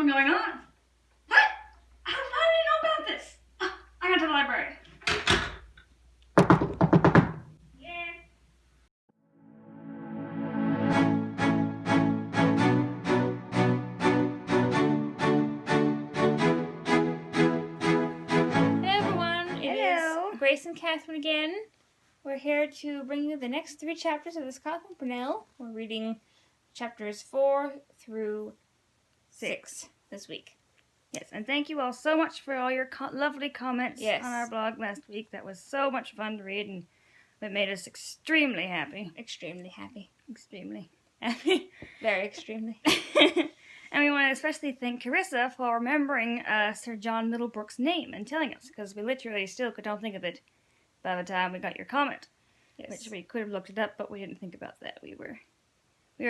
one going on? What? How did you know about this? I got to the library. Yeah. Hello everyone, it is Grace and Katherine again. We're here to bring you the next 3 chapters of the Scarlet Pimpernel. We're reading chapters 4 through 6 this week. Yes, and thank you all so much for all your lovely comments Yes. on our blog last week. That was so much fun to read, and it made us extremely happy. Extremely happy. Extremely happy. Very extremely. And we want to especially thank Carissa for remembering Sir John Middlebrook's name and telling us, because we literally still could not think of it by the time we got your comment. Yes. Which we could have looked it up, but we didn't think about that. We were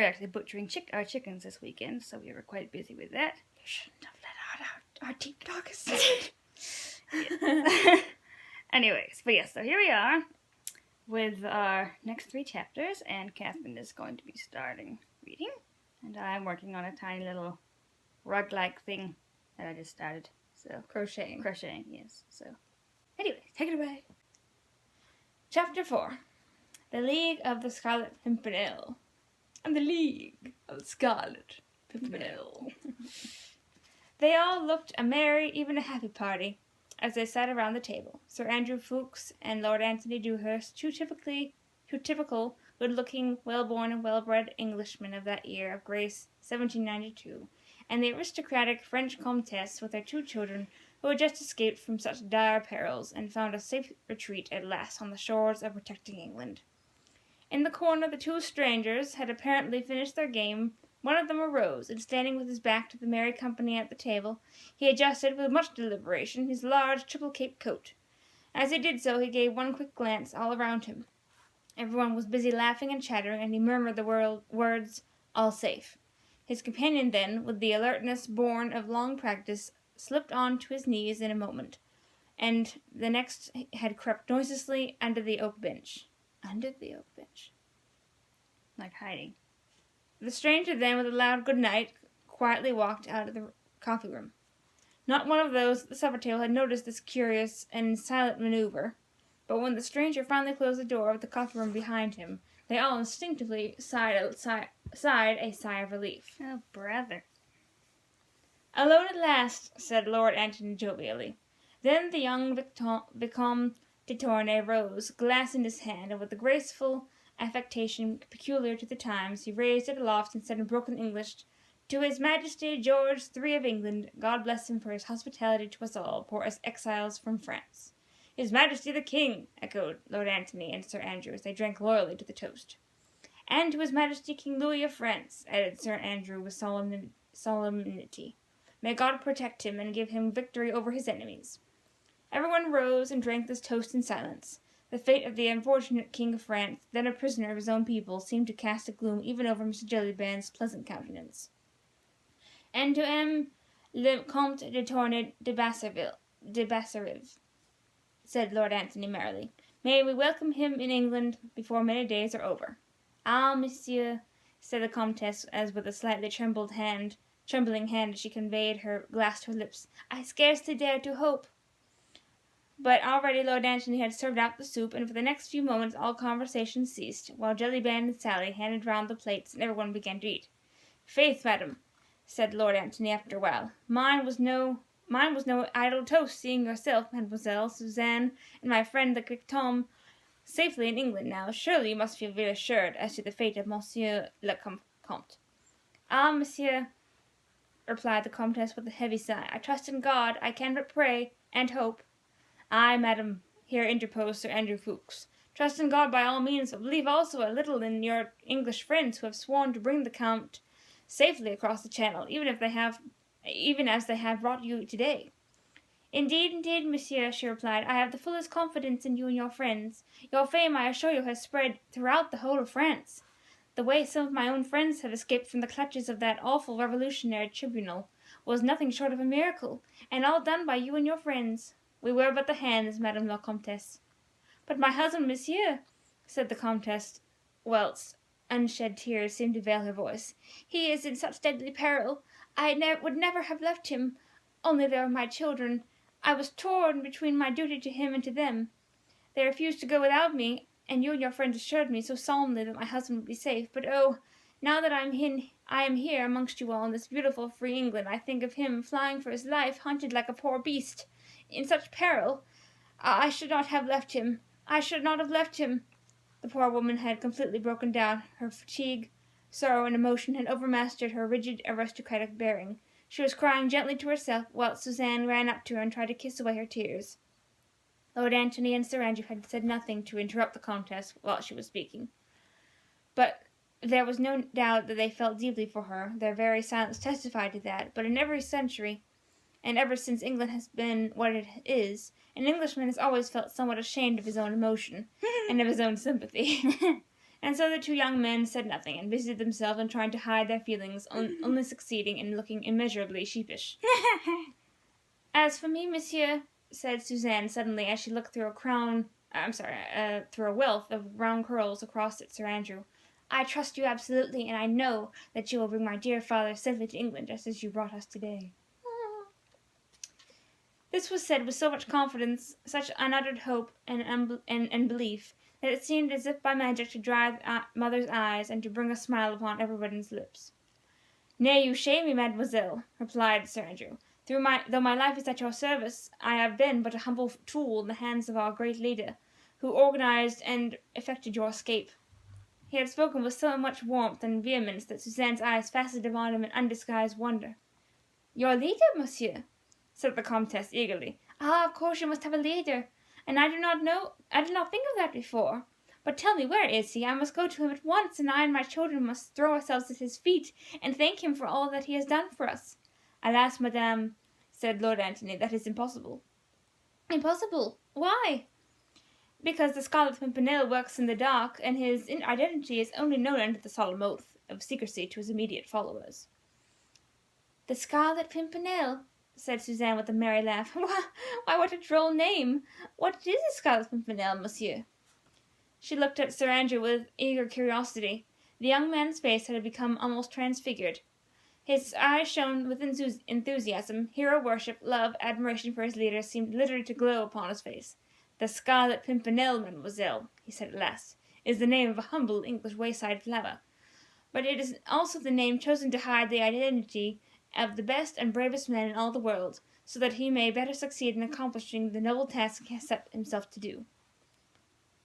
actually butchering our chickens this weekend, so we were quite busy with that. You shouldn't have let out our deep dark secret. Anyways, but yes, so here we are with our next 3 chapters, and Katherine is going to be starting reading, and I'm working on a tiny little rug-like thing that I just started. So Crocheting, yes. So, anyways, take it away. Chapter 4. The League of the Scarlet Pimpernel. And the League of the Scarlet Pimpernel. They all looked a merry, even a happy party, as they sat around the table. Sir Andrew Ffoulkes and Lord Anthony Dewhurst, two typical, good-looking, well-born and well-bred Englishmen of that year of grace, 1792, and the aristocratic French Comtesse with their 2 children, who had just escaped from such dire perils and found a safe retreat at last on the shores of protecting England. In the corner the 2 strangers had apparently finished their game. One of them arose, and standing with his back to the merry company at the table, he adjusted with much deliberation his large triple-caped coat. As he did so, he gave one quick glance all around him. Everyone was busy laughing and chattering, and he murmured the words, "All safe." His companion then, with the alertness born of long practice, slipped on to his knees in a moment, and the next had crept noiselessly under the oak bench. Under the oak bench. Like hiding. The stranger then, with a loud good night, quietly walked out of the coffee room. Not one of those at the supper table had noticed this curious and silent maneuver, but when the stranger finally closed the door of the coffee room behind him, they all instinctively sighed a sigh of relief. Oh, brother. "Alone at last," said Lord Antony jovially. Then the young Vicomte de Tournay rose, glass in his hand, and with the graceful affectation peculiar to the times, he raised it aloft and said in broken English, "To His Majesty George III of England, God bless him for his hospitality to us all, poor exiles from France." "His Majesty the King," echoed Lord Antony and Sir Andrew, as they drank loyally to the toast. "And to His Majesty King Louis of France," added Sir Andrew with solemnity. "May God protect him and give him victory over his enemies." Everyone rose and drank this toast in silence. The fate of the unfortunate King of France, then a prisoner of his own people, seemed to cast a gloom even over Mr. Jellyband's pleasant countenance. "And to M. le Comte de Tournay de Basserive," said Lord Antony merrily. "May we welcome him in England before many days are over." "Ah, monsieur," said the Comtesse, as with a slightly trembling hand as she conveyed her glass to her lips, "I scarcely dare to hope." But already Lord Antony had served out the soup, and for the next few moments all conversation ceased, while Jellyband and Sally handed round the plates, and everyone began to eat. "Faith, madam," said Lord Antony after a while, mine was no idle toast, seeing yourself, Mademoiselle Suzanne, and my friend the Vicomte safely in England now. Surely you must feel reassured as to the fate of Monsieur le Comte." "Ah, monsieur," replied the Comtesse with a heavy sigh, "I trust in God. I can but pray and hope." "Ay, madam," here interposed Sir Andrew Ffoulkes, "trust in God by all means, but believe also a little in your English friends who have sworn to bring the Count safely across the Channel, even as they have brought you today." Indeed, monsieur," she replied, "I have the fullest confidence in you and your friends. Your fame, I assure you, has spread throughout the whole of France. The way some of my own friends have escaped from the clutches of that awful revolutionary tribunal was nothing short of a miracle, and all done by you and your friends. We were but the hands, Madame la Comtesse." "But my husband, monsieur," said the Comtesse, whilst unshed tears seemed to veil her voice. "He is in such deadly peril. I would never have left him, only they were my children. I was torn between my duty to him and to them. They refused to go without me, and you and your friends assured me so solemnly that my husband would be safe. But oh, now that I am here amongst you all in this beautiful free England, I think of him flying for his life, hunted like a poor beast, in such peril. I should not have left him. I should not have left him." The poor woman had completely broken down. Her fatigue, sorrow, and emotion had overmastered her rigid, aristocratic bearing. She was crying gently to herself, while Suzanne ran up to her and tried to kiss away her tears. Lord Antony and Sir Andrew had said nothing to interrupt the Comtesse while she was speaking, but there was no doubt that they felt deeply for her. Their very silence testified to that. But in every century, and ever since England has been what it is, an Englishman has always felt somewhat ashamed of his own emotion and of his own sympathy. And so the two young men said nothing, and busied themselves in trying to hide their feelings, only succeeding in looking immeasurably sheepish. "As for me, monsieur," said Suzanne suddenly, as she looked through a wealth of brown curls across at Sir Andrew, "I trust you absolutely, and I know that you will bring my dear father safely to England, just as you brought us today." This was said with so much confidence, such unuttered hope and belief, that it seemed as if by magic to dry the mother's eyes and to bring a smile upon everybody's lips. "Nay, you shame me, mademoiselle," replied Sir Andrew. "Though my life is at your service, I have been but a humble tool in the hands of our great leader, who organized and effected your escape." He had spoken with so much warmth and vehemence that Suzanne's eyes fastened upon him in undisguised wonder. "Your leader, monsieur?" said the Comtesse eagerly. "Ah, of course you must have a leader, and I did not think of that before. But tell me, where is he? I must go to him at once, and I and my children must throw ourselves at his feet and thank him for all that he has done for us." "Alas, madame," said Lord Antony, "that is impossible." "Impossible? Why?" "Because the Scarlet Pimpernel works in the dark, and his identity is only known under the solemn oath of secrecy to his immediate followers." "The Scarlet Pimpernel," said Suzanne with a merry laugh. "Why, what a droll name! What is a Scarlet Pimpernel, monsieur?" She looked at Sir Andrew with eager curiosity. The young man's face had become almost transfigured. His eyes shone with enthusiasm, hero worship, love, admiration for his leader seemed literally to glow upon his face. "The Scarlet Pimpernel, mademoiselle," he said at last, "is the name of a humble English wayside flower. But it is also the name chosen to hide the identity of the best and bravest man in all the world, so that he may better succeed in accomplishing the noble task he has set himself to do."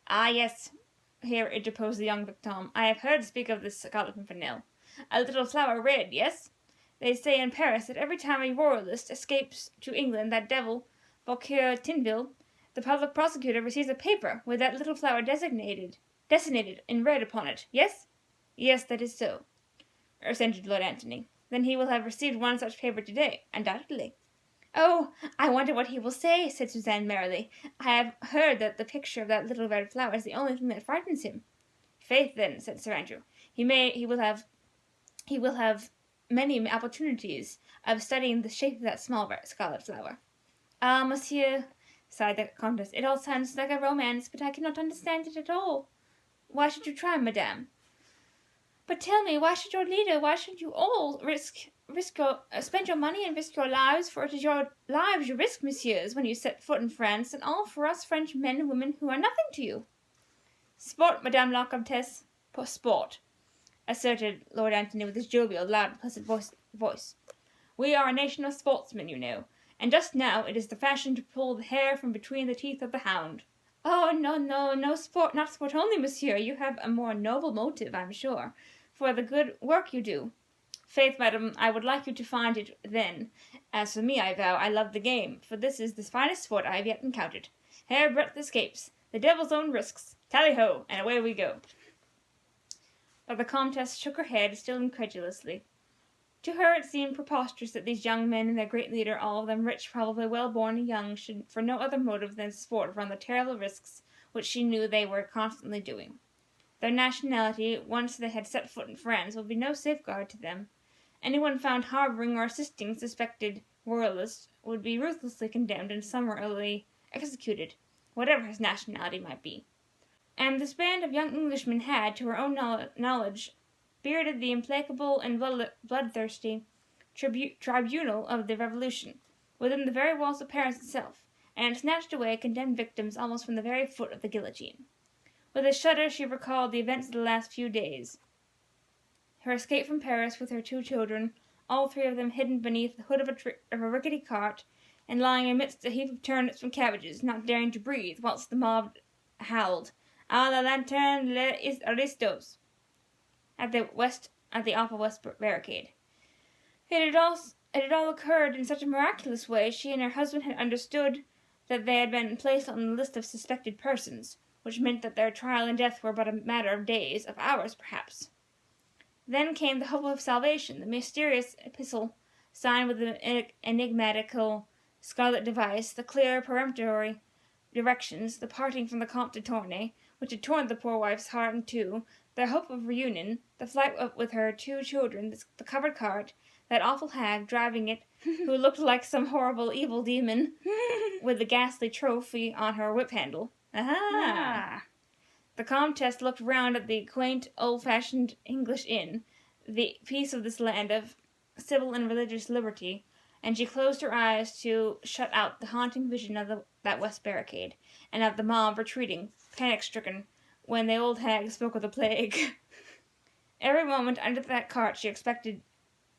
"Ah, yes," here interposed the young victim. "I have heard speak of this Scarlet Pimpernel. A little flower red, yes? They say in Paris that every time a royalist escapes to England, that devil, Fouquier Tinville, the public prosecutor, receives a paper with that little flower designated in red upon it. Yes?" "Yes, that is so," assented Lord Antony. "Then he will have received one such paper today, undoubtedly." "Oh, I wonder what he will say," said Suzanne merrily. "I have heard that the picture of that little red flower is the only thing that frightens him." "Faith, then," said Sir Andrew, he will have many opportunities of studying the shape of that small scarlet flower." "Ah, monsieur," sighed the Comtesse, "it all sounds like a romance, but I cannot understand it at all. Why should you try, madame?" "But tell me, why should you all spend your money and risk your lives, for it is your lives you risk, messieurs, when you set foot in France, and all for us French men and women who are nothing to you." "Sport, madame la Comtesse, sport," asserted Lord Antony with his jovial, loud, pleasant voice. "We are a nation of sportsmen, you know, and just now it is the fashion to pull the hair from between the teeth of the hound." "Oh, no sport, not sport only, monsieur. You have a more noble motive, I'm sure, for the good work you do." "Faith, madam, I would like you to find it then. As for me, I vow I love the game, for this is the finest sport I have yet encountered. Hairbreadth escapes, the devil's own risks. Tally-ho, and away we go." But the Comtesse shook her head, still incredulously. To her it seemed preposterous that these young men and their great leader, all of them rich, probably well-born and young, should for no other motive than sport run the terrible risks which she knew they were constantly doing. Their nationality, once they had set foot in France, would be no safeguard to them. Anyone found harbouring or assisting suspected royalists would be ruthlessly condemned and summarily executed, whatever his nationality might be. And this band of young Englishmen had, to her own knowledge, bearded the implacable and bloodthirsty tribunal of the Revolution, within the very walls of Paris itself, and snatched away condemned victims almost from the very foot of the guillotine. With a shudder she recalled the events of the last few days. Her escape from Paris with her 2 children, all 3 of them hidden beneath the hood of a rickety cart, and lying amidst a heap of turnips and cabbages, not daring to breathe, whilst the mob howled, "A la lanterne les aristos!" at the awful west barricade. It had all occurred in such a miraculous way. She and her husband had understood that they had been placed on the list of suspected persons, which meant that their trial and death were but a matter of days, of hours perhaps. Then came the hope of salvation, the mysterious epistle signed with the enigmatical scarlet device, the clear peremptory directions, the parting from the Comte de Tournay, which had torn the poor wife's heart in two, their hope of reunion, the flight with her 2 children, the covered cart, that awful hag driving it, who looked like some horrible evil demon, with the ghastly trophy on her whip-handle. Aha! The Comtesse looked round at the quaint, old-fashioned English inn, the peace of this land of civil and religious liberty, and she closed her eyes to shut out the haunting vision of that west barricade, and of the mob retreating, panic-stricken, when the old hag spoke of the plague. Every moment under that cart she expected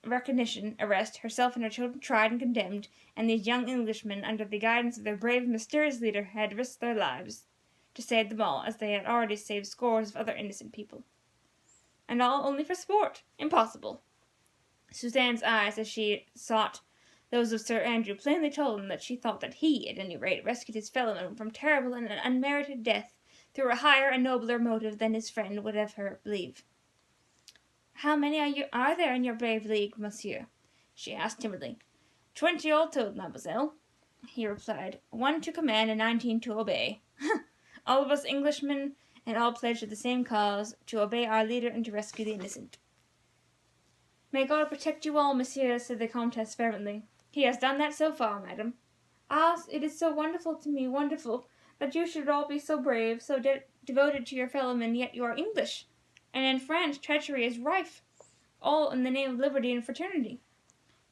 recognition, arrest, herself and her children tried and condemned, and these young Englishmen, under the guidance of their brave, mysterious leader, had risked their lives to save them all, as they had already saved scores of other innocent people. And all only for sport. Impossible. Suzanne's eyes, as she sought those of Sir Andrew, plainly told him that she thought that he, at any rate, rescued his fellowman from terrible and unmerited death through a higher and nobler motive than his friend would have her believe. "How many are there in your brave league, monsieur?" she asked timidly. 20 all told, mademoiselle," he replied. 1 to command and 19 to obey. All of us Englishmen, and all pledged to the same cause, to obey our leader and to rescue the innocent. "May God protect you all, monsieur," said the Comtesse fervently. "He has done that so far, madam." "Ah, it is so wonderful to me, wonderful, that you should all be so brave, so devoted to your fellowmen, yet you are English. And in France treachery is rife, all in the name of liberty and fraternity.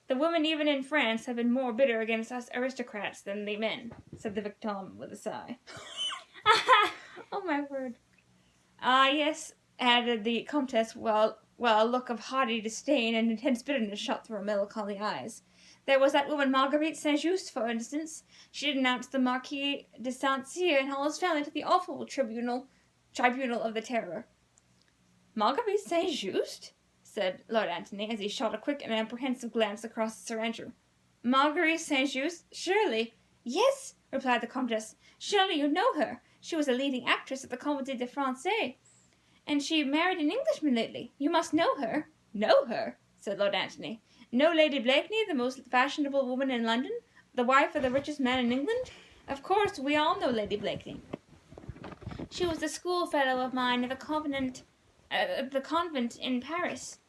The women even in France have been more bitter against us aristocrats than the men," said the victim with a sigh. Oh, my word. "Ah, yes," added the Comtesse, while a look of haughty disdain and intense bitterness shot through her melancholy eyes. "There was that woman Marguerite Saint-Just, for instance. She denounced the Marquis de Saint-Cyr and all his family to the awful tribunal of the Terror." "Marguerite Saint-Just?" said Lord Antony, as he shot a quick and apprehensive glance across at Sir Andrew. "Marguerite Saint-Just? Surely—" "Yes," replied the Comtesse. "Surely you know her. She was a leading actress at the Comédie de Francais, and she married an Englishman lately. You must know her." "Know her?" said Lord Antony. "Know Lady Blakeney, the most fashionable woman in London, the wife of the richest man in England? Of course, we all know Lady Blakeney." "She was a schoolfellow of mine at the convent in Paris,"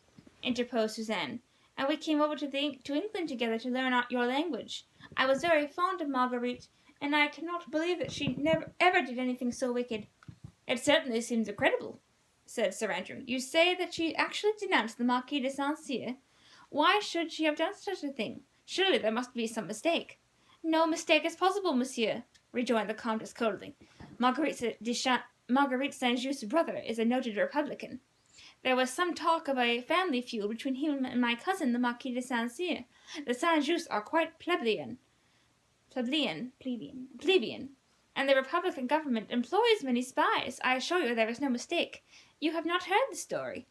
interposed Suzanne, "and we came over to England together to learn your language. I was very fond of Marguerite, and I cannot believe that she never ever did anything so wicked." "It certainly seems incredible," said Sir Andrew. "You say that she actually denounced the Marquis de Saint-Cyr? Why should she have done such a thing? Surely there must be some mistake." "No mistake is possible, monsieur," rejoined the Comtesse coldly. Marguerite Saint-Just's brother is a noted Republican. There was some talk of a family feud between him and my cousin, the Marquis de Saint-Cyr. The Saint-Justs are quite plebeian, and the Republican government employs many spies. I assure you there is no mistake. You have not heard the story."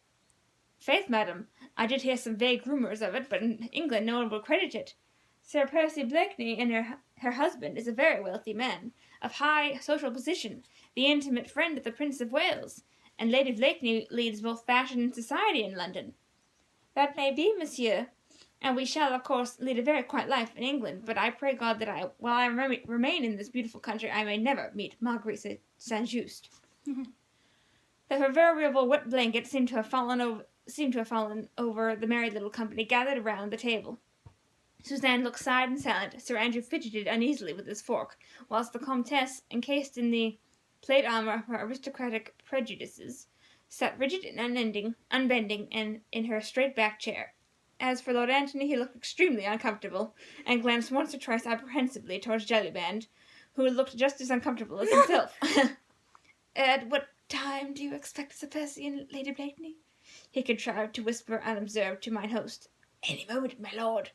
"Faith, madam, I did hear some vague rumours of it, but in England no one will credit it. Sir Percy Blakeney and her husband is a very wealthy man, of high social position, the intimate friend of the Prince of Wales, and Lady Blakeney leads both fashion and society in London." "That may be, monsieur, and we shall, of course, lead a very quiet life in England, but I pray God that while I remain in this beautiful country, I may never meet Marguerite Saint-Just." The proverbial wet blanket seemed to have fallen over the merry little company gathered around the table. Suzanne looked sad and silent. Sir Andrew fidgeted uneasily with his fork, whilst the Comtesse, encased in the plate armor of her aristocratic prejudices, sat rigid and unbending, and in her straight-backed chair. As for Lord Antony, he looked extremely uncomfortable, and glanced once or twice apprehensively towards Jellyband, who looked just as uncomfortable as himself. "At what time do you expect Sir Percy and Lady Blakeney?" he contrived to whisper unobserved to mine host. "Any moment, my lord,"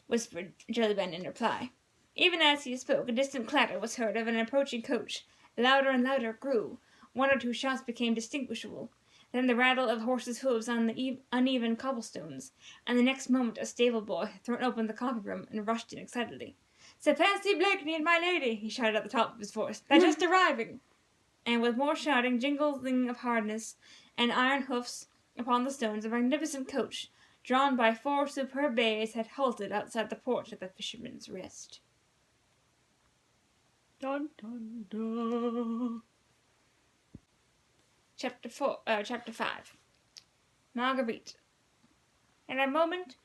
whispered Jellyband in reply. Even as he spoke, a distant clatter was heard of an approaching coach. Louder and louder it grew. One or two shots became distinguishable. Then the rattle of horses' hooves on the uneven cobblestones, and the next moment a stable boy had thrown open the coffee-room and rushed in excitedly. "Sir Percy Blakeney and my lady!" he shouted at the top of his voice. "They're just arriving!" And with more shouting, jingling of harness, and iron hoofs upon the stones, a magnificent coach, drawn by 4 superb bays, had halted outside the porch of the Fisherman's Rest. Dun, dun, dun. Chapter 5. Marguerite. In a moment,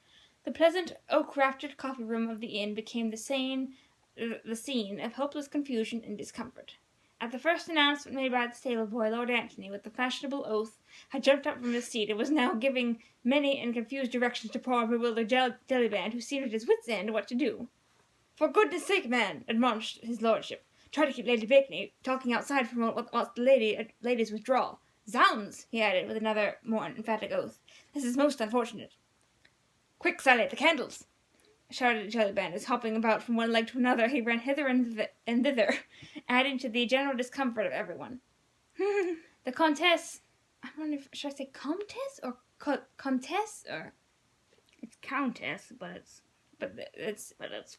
the pleasant oak-raftered coffee-room of the inn became the scene of hopeless confusion and discomfort. At the first announcement made by the stable-boy, Lord Antony, with the fashionable oath, had jumped up from his seat and was now giving many and confused directions to poor bewildered Jellyband, who seemed at his wits' end what to do. "For goodness' sake, man," admonished his lordship, "try to keep Lady Blakeney talking outside from whilst the ladies withdraw. Zounds!" he added, with another more emphatic oath. "This is most unfortunate." "Quick, Sally, the candles!" shouted Jellyband, as hopping about from one leg to another, he ran hither and thither, adding to the general discomfort of everyone. The Comtesse, I wonder if, should I say Comtesse or Comtesse or? It's Countess, but it's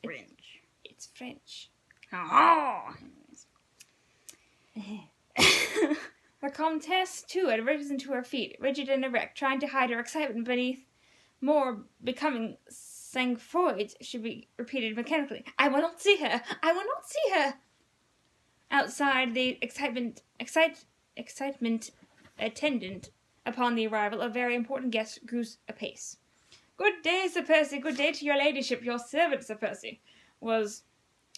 French. It's French. Oh. The Comtesse, too, had risen to her feet, rigid and erect, trying to hide her excitement beneath more becoming sang-froids, should be repeated mechanically. "I will not see her! I will not see her!" Outside, the excitement attendant upon the arrival of very important guests grew apace. "Good day, Sir Percy, good day to your ladyship, your servant, Sir Percy," was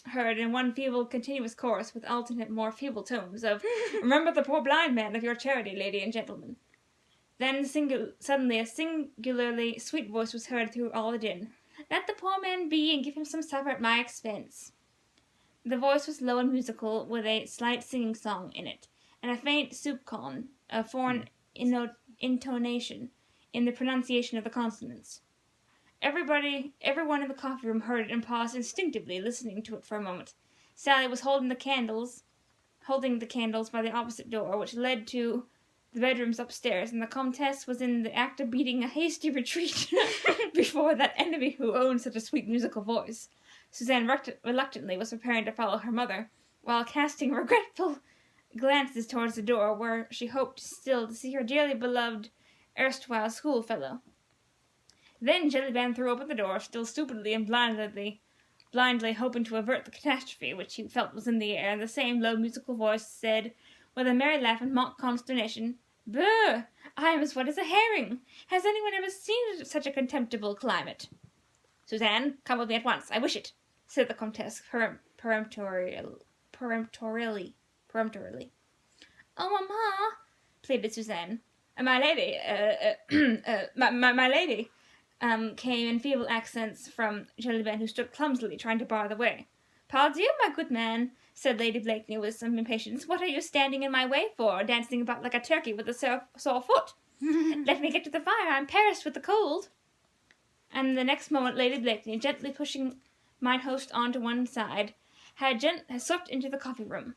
heard in one feeble, continuous chorus, with alternate, more feeble tones of, "Remember the poor blind man of your charity, lady and gentlemen." Then suddenly a singularly sweet voice was heard through all the din. "Let the poor man be, and give him some supper at my expense." The voice was low and musical, with a slight singing song in it, and a faint soupçon of foreign intonation in the pronunciation of the consonants. Everyone in the coffee-room heard it and paused instinctively, listening to it for a moment. Sally was holding the candles by the opposite door, which led to the bedrooms upstairs, and the Comtesse was in the act of beating a hasty retreat before that enemy who owned such a sweet musical voice. Suzanne reluctantly was preparing to follow her mother, while casting regretful glances towards the door, where she hoped still to see her dearly beloved erstwhile schoolfellow. Then Jellyband threw open the door, still stupidly and blindly hoping to avert the catastrophe which he felt was in the air, and the same low musical voice said, with a merry laugh and mock consternation, "Brr! I am as wet as a herring. Has anyone ever seen such a contemptible climate?" "Suzanne, come with me at once. I wish it," said the Comtesse peremptorily. "Oh, mamma," pleaded Suzanne. "My lady, my lady," came in feeble accents from Jellyband, who stood clumsily trying to bar the way. "Pardieu, my good man," said Lady Blakeney with some impatience. "What are you standing in my way for, dancing about like a turkey with a sore foot? Let me get to the fire. I'm perished with the cold." And the next moment Lady Blakeney, gently pushing mine host on to one side, had swept into the coffee-room.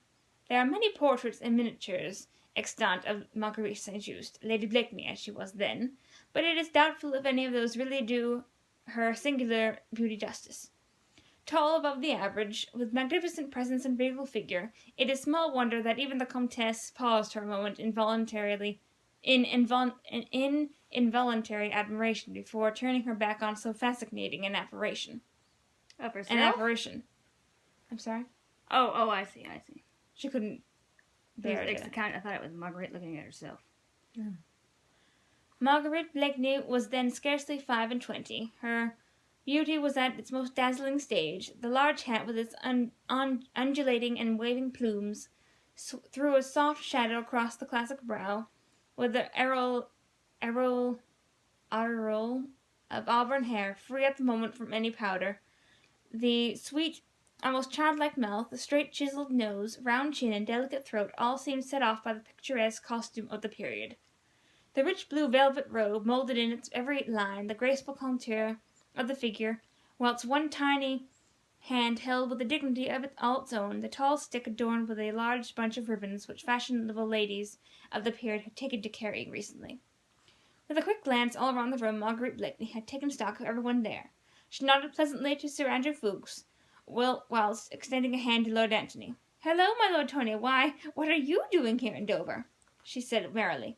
There are many portraits and miniatures extant of Marguerite St. Just, Lady Blakeney as she was then, but it is doubtful if any of those really do her singular beauty justice. Tall above the average, with magnificent presence and regal figure, it is small wonder that even the Comtesse paused for a moment involuntary admiration before turning her back on so fascinating an apparition. Of herself? An apparition. I'm sorry? Oh, I see. She couldn't bear it. I thought it was Marguerite looking at herself. Yeah. Marguerite Blakeney was then scarcely 25. Her beauty was at its most dazzling stage. The large hat with its undulating and waving plumes threw a soft shadow across the classic brow, with the aureole of auburn hair, free at the moment from any powder. The sweet, almost childlike mouth, the straight chiseled nose, round chin, and delicate throat all seemed set off by the picturesque costume of the period. The rich blue velvet robe molded in its every line the graceful contour of the figure, whilst one tiny hand held with a dignity of all its own the tall stick adorned with a large bunch of ribbons which fashionable ladies of the period had taken to carrying recently. With a quick glance all around the room, Marguerite Blakeney had taken stock of everyone there. She nodded pleasantly to Sir Andrew Ffoulkes, whilst extending a hand to Lord Antony. "Hello, my Lord Tony. Why, what are you doing here in Dover?" she said merrily.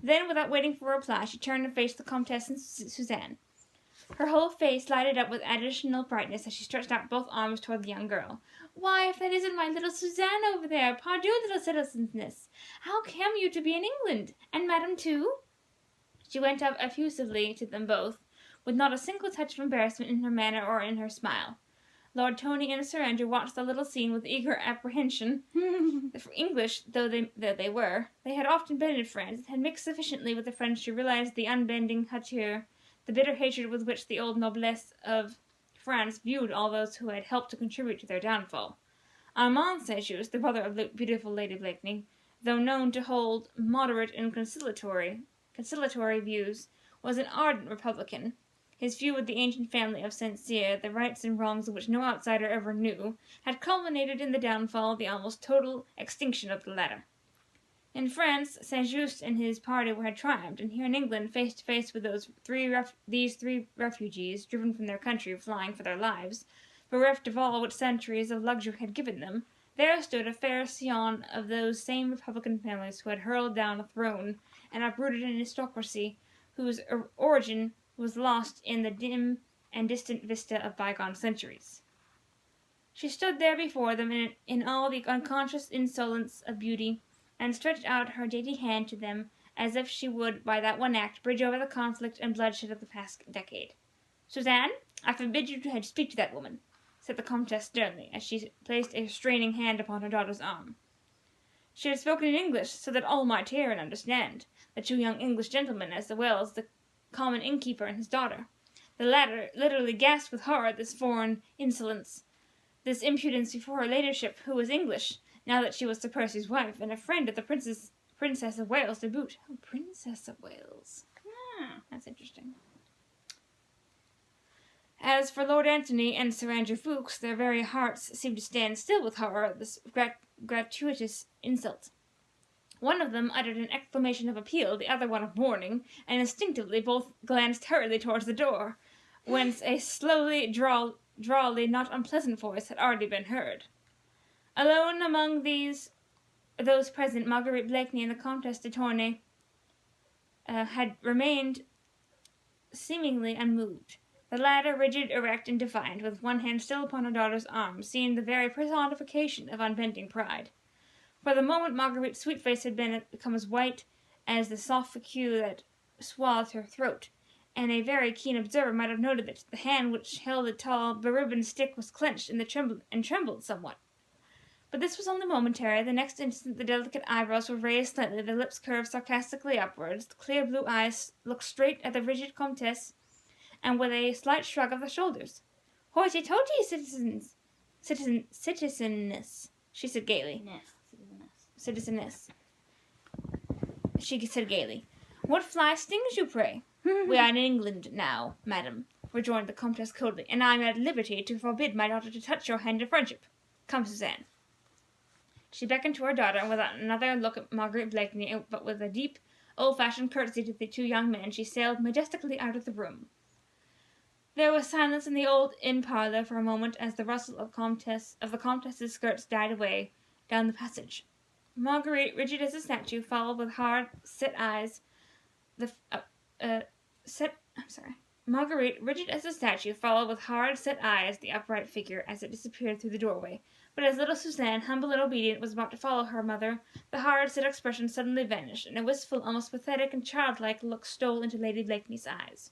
Then, without waiting for a reply, she turned and faced the Comtesse and Suzanne. Her whole face lighted up with additional brightness as she stretched out both arms toward the young girl. "Why, if that isn't my little Suzanne over there, pardieu, little citizeness! How came you to be in England? And Madame too?" She went up effusively to them both, with not a single touch of embarrassment in her manner or in her smile. Lord Tony and Sir Andrew watched the little scene with eager apprehension. English though they were, they had often been in France, and had mixed sufficiently with the French to realize the unbending hauteur, the bitter hatred with which the old noblesse of France viewed all those who had helped to contribute to their downfall. Armand St-Just, the brother of the beautiful Lady Blakeney, though known to hold moderate and conciliatory views, was an ardent Republican. His feud with the ancient family of St. Cyr, the rights and wrongs of which no outsider ever knew, had culminated in the downfall, the almost total extinction of the latter. In France, St-Just and his party had triumphed, and here in England, face to face with these three refugees, driven from their country, flying for their lives, bereft of all which centuries of luxury had given them, there stood a fair scion of those same republican families who had hurled down a throne and uprooted an aristocracy whose origin was lost in the dim and distant vista of bygone centuries. She stood there before them in all the unconscious insolence of beauty, and stretched out her dainty hand to them as if she would, by that one act, bridge over the conflict and bloodshed of the past decade. "Suzanne, I forbid you to speak to that woman," said the Comtesse sternly, as she placed a restraining hand upon her daughter's arm. She had spoken in English, so that all might hear and understand, the two young English gentlemen as well as the common innkeeper and his daughter. The latter literally gasped with horror at this foreign insolence, this impudence before her ladyship, who was English, now that she was Sir Percy's wife, and a friend of the Princess of Wales to boot. Oh, Princess of Wales. That's interesting. As for Lord Antony and Sir Andrew Ffoulkes, their very hearts seemed to stand still with horror at this gratuitous insult. One of them uttered an exclamation of appeal, the other one of warning, and instinctively both glanced hurriedly towards the door, whence a slowly, drawly, not unpleasant voice had already been heard. Alone among those present, Marguerite Blakeney and the Comtesse de Tournay had remained seemingly unmoved. The latter, rigid, erect, and defiant, with one hand still upon her daughter's arm, seemed the very personification of unbending pride. For the moment Marguerite's sweet face had become as white as the soft fucue that swathed her throat, and a very keen observer might have noted that the hand which held the tall, beribboned stick was clenched and trembled somewhat. But this was only momentary. The next instant the delicate eyebrows were raised slightly, the lips curved sarcastically upwards, the clear blue eyes looked straight at the rigid Comtesse, and with a slight shrug of the shoulders. "Hoity-toity, citizeness," she said gaily. Citizeness. She said gaily. "What fly stings you, pray?" "We are in England now, madam," rejoined the Comtesse coldly, "and I am at liberty to forbid my daughter to touch your hand in friendship. Come, Suzanne." She beckoned to her daughter, and without another look at Marguerite Blakeney, but with a deep, old-fashioned curtsy to the two young men, she sailed majestically out of the room. There was silence in the old inn parlour for a moment as the rustle of the Comtesse's skirts died away down the passage. Marguerite, rigid as a statue, followed with hard, set eyes the upright figure as it disappeared through the doorway. But as little Suzanne, humble and obedient, was about to follow her mother, the hard, set expression suddenly vanished, and a wistful, almost pathetic and childlike look stole into Lady Blakeney's eyes.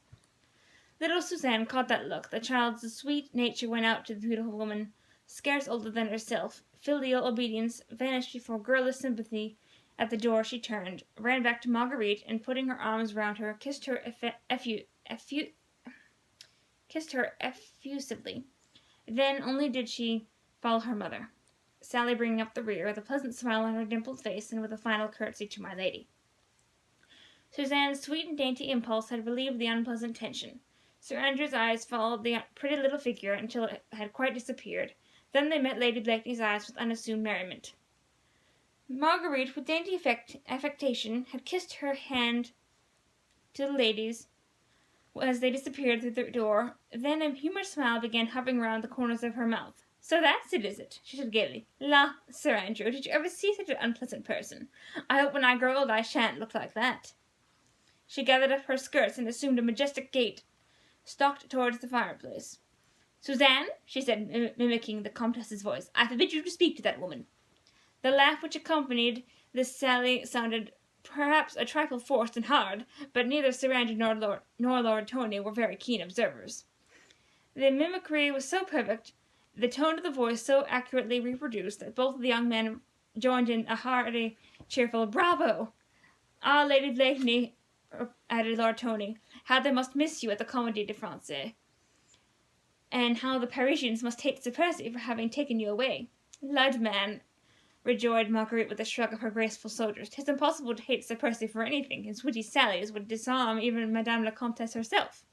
Little Suzanne caught that look. The child's sweet nature went out to the beautiful woman, scarce older than herself. Filial obedience vanished before girlish sympathy. At the door she turned, ran back to Marguerite, and putting her arms round her, kissed her effusively. Then only did she follow her mother, Sally bringing up the rear, with a pleasant smile on her dimpled face, and with a final curtsy to my lady. Suzanne's sweet and dainty impulse had relieved the unpleasant tension. Sir Andrew's eyes followed the pretty little figure until it had quite disappeared. Then they met Lady Blakeney's eyes with unassumed merriment. Marguerite, with dainty affectation, had kissed her hand to the ladies as they disappeared through the door. Then a humorous smile began hovering round the corners of her mouth. "So that's it, is it?" she said gaily. "La, Sir Andrew, did you ever see such an unpleasant person? I hope when I grow old I shan't look like that." She gathered up her skirts and assumed a majestic gait, stalked towards the fireplace. "Suzanne," she said, mimicking the Comtesse's voice, "I forbid you to speak to that woman." The laugh which accompanied this sally sounded perhaps a trifle forced and hard, but neither Sir Andrew nor Lord Tony were very keen observers. The mimicry was so perfect, the tone of the voice so accurately reproduced, that both of the young men joined in a hearty, cheerful "Bravo!" "Ah, Lady Blakeney," added Lord Tony, "how they must miss you at the Comédie de France, and how the Parisians must hate Sir Percy for having taken you away." "Lud, man," rejoined Marguerite with a shrug of her graceful shoulders, "'tis impossible to hate Sir Percy for anything. His witty sallies would disarm even Madame la Comtesse herself."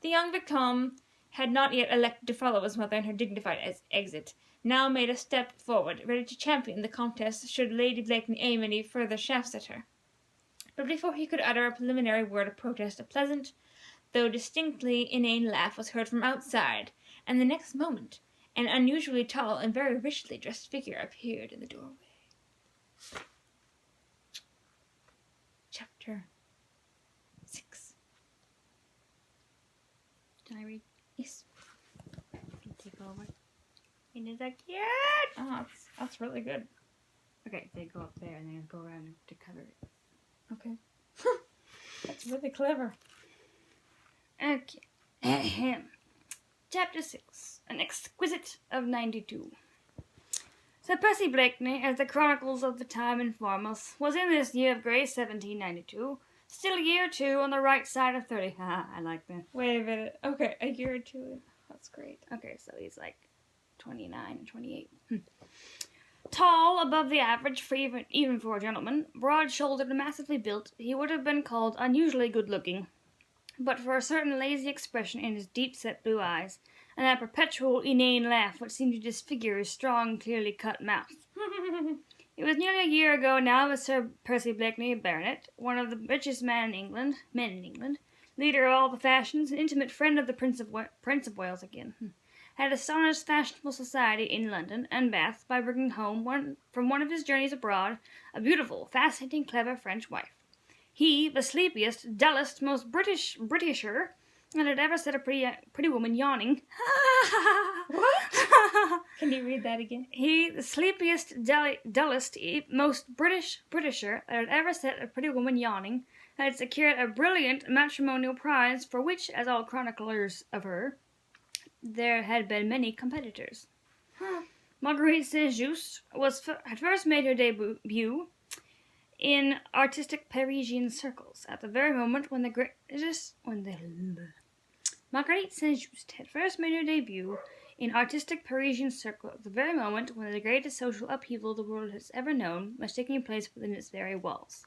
The young Vicomte had not yet elected to follow his mother in her dignified exit, now made a step forward, ready to champion the Comtesse should Lady Blakeney aim any further shafts at her. But before he could utter a preliminary word of protest, a pleasant, though distinctly inane laugh was heard from outside, and the next moment an unusually tall and very richly dressed figure appeared in the doorway. Chapter 6. Can I read? Yes. You take over. And is that cute? Oh, that's really good. Okay, they go up there and then go around to cover it. Okay. That's really clever. Okay. Chapter 6. An Exquisite of 92. Sir Percy Blakeney, as the chronicles of the time inform us, was in this year of grace 1792, still a year or two on the right side of 30. I like that. Wait a minute. Okay, a year or two. That's great. Okay, so he's like 29 and 28. Tall, above the average, even for a gentleman, broad-shouldered and massively built, he would have been called unusually good-looking, but for a certain lazy expression in his deep-set blue eyes, and that perpetual inane laugh which seemed to disfigure his strong, clearly cut mouth. It was nearly a year ago now that Sir Percy Blakeney, Baronet, one of the richest men in England, leader of all the fashions, and intimate friend of the Prince of Wales again, had astonished fashionable society in London and Bath by bringing home from one of his journeys abroad a beautiful, fascinating, clever French wife. He, the sleepiest, dullest, most Britisher that had ever set a pretty woman yawning. What? Can you read that again? He, the sleepiest, dullest, most Britisher that had ever set a pretty woman yawning, had secured a brilliant matrimonial prize for which, as all chroniclers of her, there had been many competitors. Marguerite Saint-Just had first made her debut in artistic Parisian circles at the very moment when Marguerite Saint-Just had first made her debut in artistic Parisian circles at the very moment when the greatest social upheaval the world has ever known was taking place within its very walls.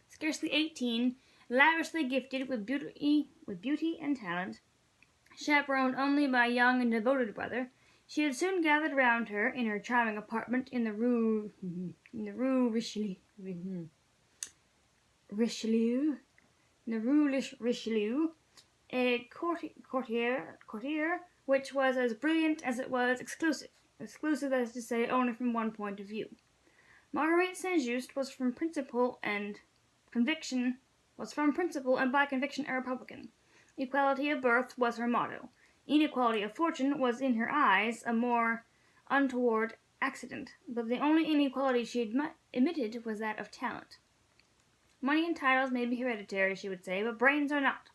Scarcely 18, lavishly gifted with beauty and talent, chaperoned only by a young and devoted brother, she had soon gathered round her in her charming apartment in the Rue Richelieu, a courtier which was as brilliant as it was exclusive as to say only from one point of view. Marguerite Saint-Just was from principle and by conviction a Republican. Equality of birth was her motto. Inequality of fortune was in her eyes a more untoward accident, but the only inequality she admitted was that of talent. Money and titles may be hereditary, she would say, but brains are not.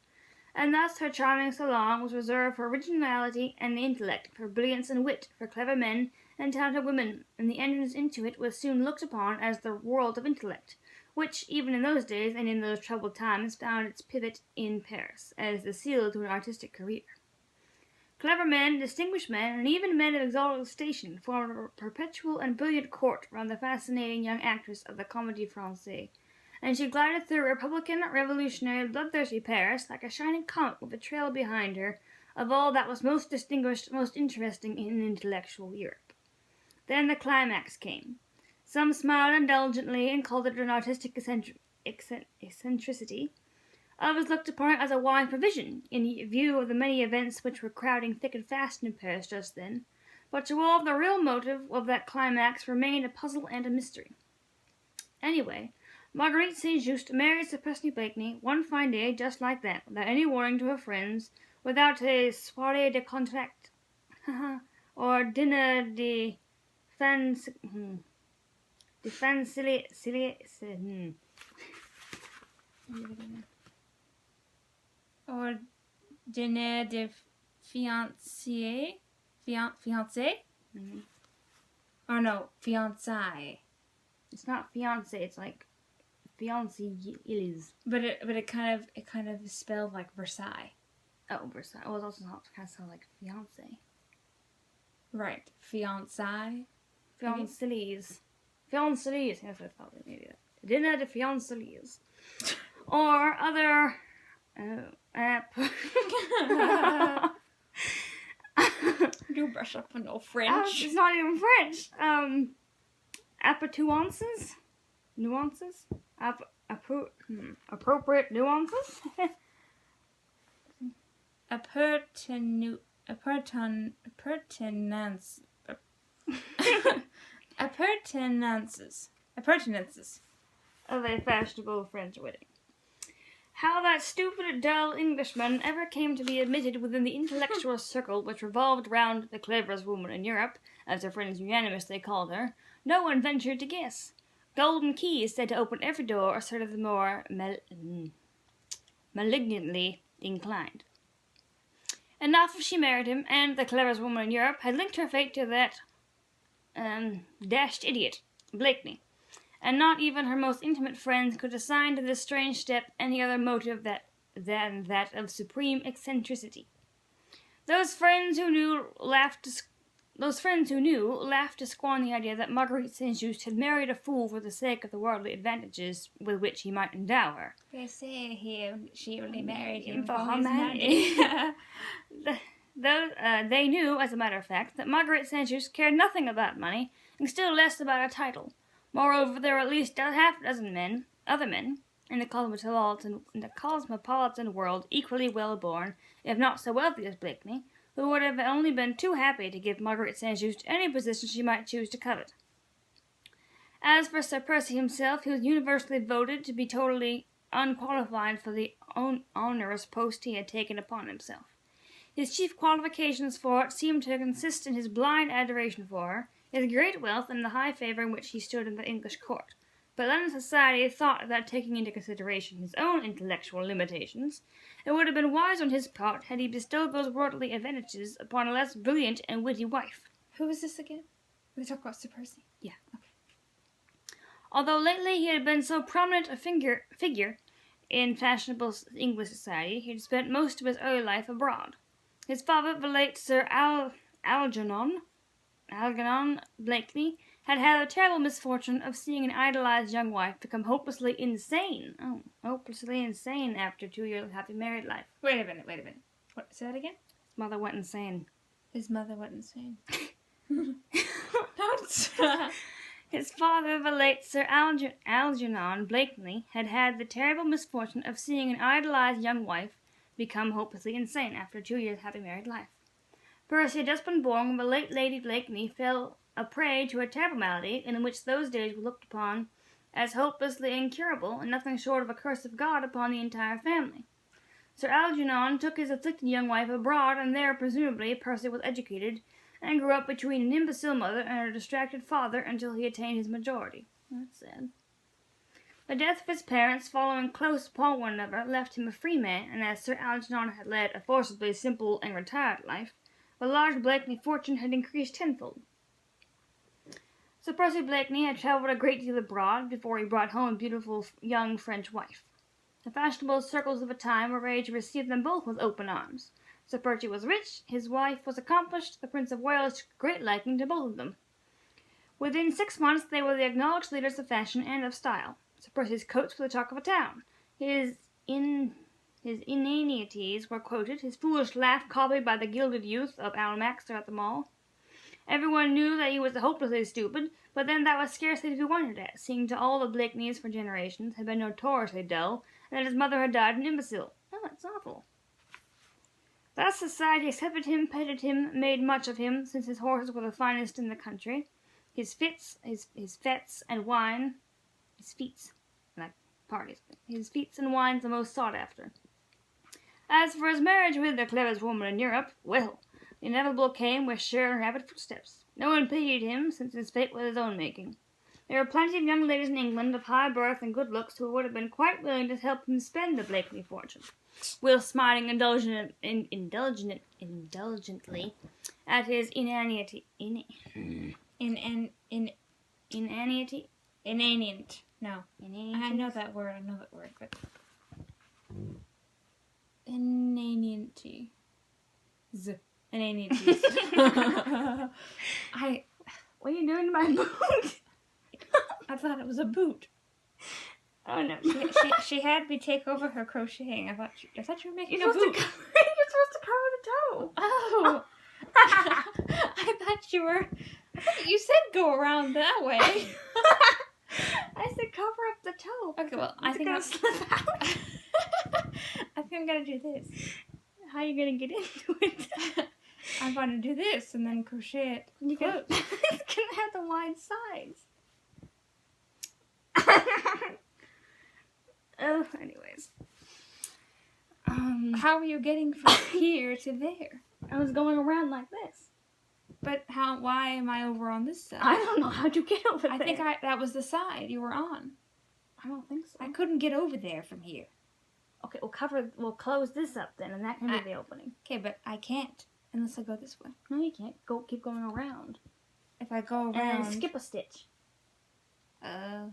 and thus her charming salon was reserved for originality and the intellect, for brilliance and wit, for clever men and talented women, and the entrance into it was soon looked upon as the world of intellect, which, even in those days and in those troubled times, found its pivot in Paris, as the seal to an artistic career. Clever men, distinguished men, and even men of exalted station formed a perpetual and brilliant court round the fascinating young actress of the Comédie Française, and she glided through Republican, revolutionary, bloodthirsty Paris like a shining comet with a trail behind her of all that was most distinguished, most interesting in intellectual Europe. Then the climax came. Some smiled indulgently and called it an artistic eccentricity. Others looked upon it as a wise provision, in view of the many events which were crowding thick and fast in Paris just then. But to all, the real motive of that climax remained a puzzle and a mystery. Anyway, Marguerite St-Just married Sir Percy Blakeney one fine day just like that, without any warning to her friends, without a soirée de contract, or dinner de Or dîner de fiancé? Fiancé? Mm-hmm. Or no, fiancé. It's not fiancé, it's like fiancé. But it kind of is spelled like Versailles. Oh, Versailles. Well, it also kind of sounds like fiancé. Right. Fiancé. Fiancés. Fiancés. That's what I thought. Maybe dinner de fiancés. Or other. You brush up on no French. It's not even French. Appatuances? Nuances? Appropriate nuances? Appurtenances. Appurtenances. Of a fashionable French wedding. How that stupid, dull Englishman ever came to be admitted within the intellectual circle which revolved round the cleverest woman in Europe, as her friends unanimously called her, no one ventured to guess. Golden keys said to open every door asserted the more malignantly inclined. Enough, she married him, and the cleverest woman in Europe had linked her fate to that dashed idiot, Blakeney. And not even her most intimate friends could assign to this strange step any other motive than that of supreme eccentricity. Those friends who knew laughed to scorn the idea that Marguerite St-Just had married a fool for the sake of the worldly advantages with which he might endow her. They say she only married him for for his money. They knew, as a matter of fact, that Marguerite St-Just cared nothing about money, and still less about a title. Moreover, there were at least half a dozen other men, in the cosmopolitan world equally well-born, if not so wealthy as Blakeney, who would have only been too happy to give Marguerite St-Just any position she might choose to covet. As for Sir Percy himself, he was universally voted to be totally unqualified for the onerous post he had taken upon himself. His chief qualifications for it seemed to consist in his blind adoration for her, his great wealth, and the high favour in which he stood in the English court. But London society thought that, taking into consideration his own intellectual limitations, it would have been wise on his part had he bestowed those worldly advantages upon a less brilliant and witty wife. Who is this again? We talk about Sir Percy. Yeah. Okay. Although lately he had been so prominent a figure in fashionable English society, he had spent most of his early life abroad. His father, the late Sir Algernon Blakeney, had had the terrible misfortune of seeing an idolized young wife become hopelessly insane. Oh, hopelessly insane after 2 years of happy married life. Wait a minute. What? Say that again? His mother went insane. His mother went insane. His father, the late Sir Algernon Blakeney, had had the terrible misfortune of seeing an idolized young wife become hopelessly insane after 2 years of happy married life. Percy had just been born when the late Lady Blakeney fell a prey to a terrible malady in which those days were looked upon as hopelessly incurable and nothing short of a curse of God upon the entire family. Sir Algernon took his afflicted young wife abroad, and there, presumably, Percy was educated, and grew up between an imbecile mother and a distracted father until he attained his majority. That's sad. The death of his parents, following close upon one another, left him a free man, and as Sir Algernon had led a forcibly simple and retired life, the large Blakeney fortune had increased tenfold. Sir Percy Blakeney had travelled a great deal abroad before he brought home a beautiful young French wife. The fashionable circles of the time were ready to receive them both with open arms. Sir Percy was rich, his wife was accomplished, the Prince of Wales took great liking to both of them. Within 6 months they were the acknowledged leaders of fashion and of style. Sir Percy's coats were the talk of the town. His inanities were quoted, his foolish laugh copied by the gilded youth of Almack's at the Mall. Everyone knew that he was hopelessly stupid, but then that was scarcely to be wondered at, seeing to all the Blakeneys for generations had been notoriously dull, and that his mother had died an imbecile. Oh, that's awful. Thus society accepted him, petted him, made much of him, since his horses were the finest in the country. His feats and wines the most sought after. As for his marriage with the cleverest woman in Europe, well, the inevitable came with sure and rapid footsteps. No one pitied him, since his fate was his own making. There were plenty of young ladies in England of high birth and good looks who would have been quite willing to help him spend the Blakeney fortune, while smiling indulgently at his inanity. Inanient. No. I know that word, but... Inanienty. Inanienties. What are you doing to my boot? I thought it was a boot. Oh no. She had me take over her crocheting. I thought you were making a boot. You're supposed to cover the toe. Oh. I thought you said go around that way. I said cover up the toe. Okay, well, I think I'll slip out. I think I'm gonna do this. How are you gonna get into it? I'm gonna do this and then crochet it. It's gonna have the wide sides. Oh, anyways. How are you getting from here to there? I was going around like this. But why am I over on this side? I don't know how'd you get over there. I think that was the side you were on. I don't think so. I couldn't get over there from here. Okay, we'll close this up then, and that can be the opening. Okay, but I can't unless I go this way. No, you can't. Keep going around. If I go around... And skip a stitch. Or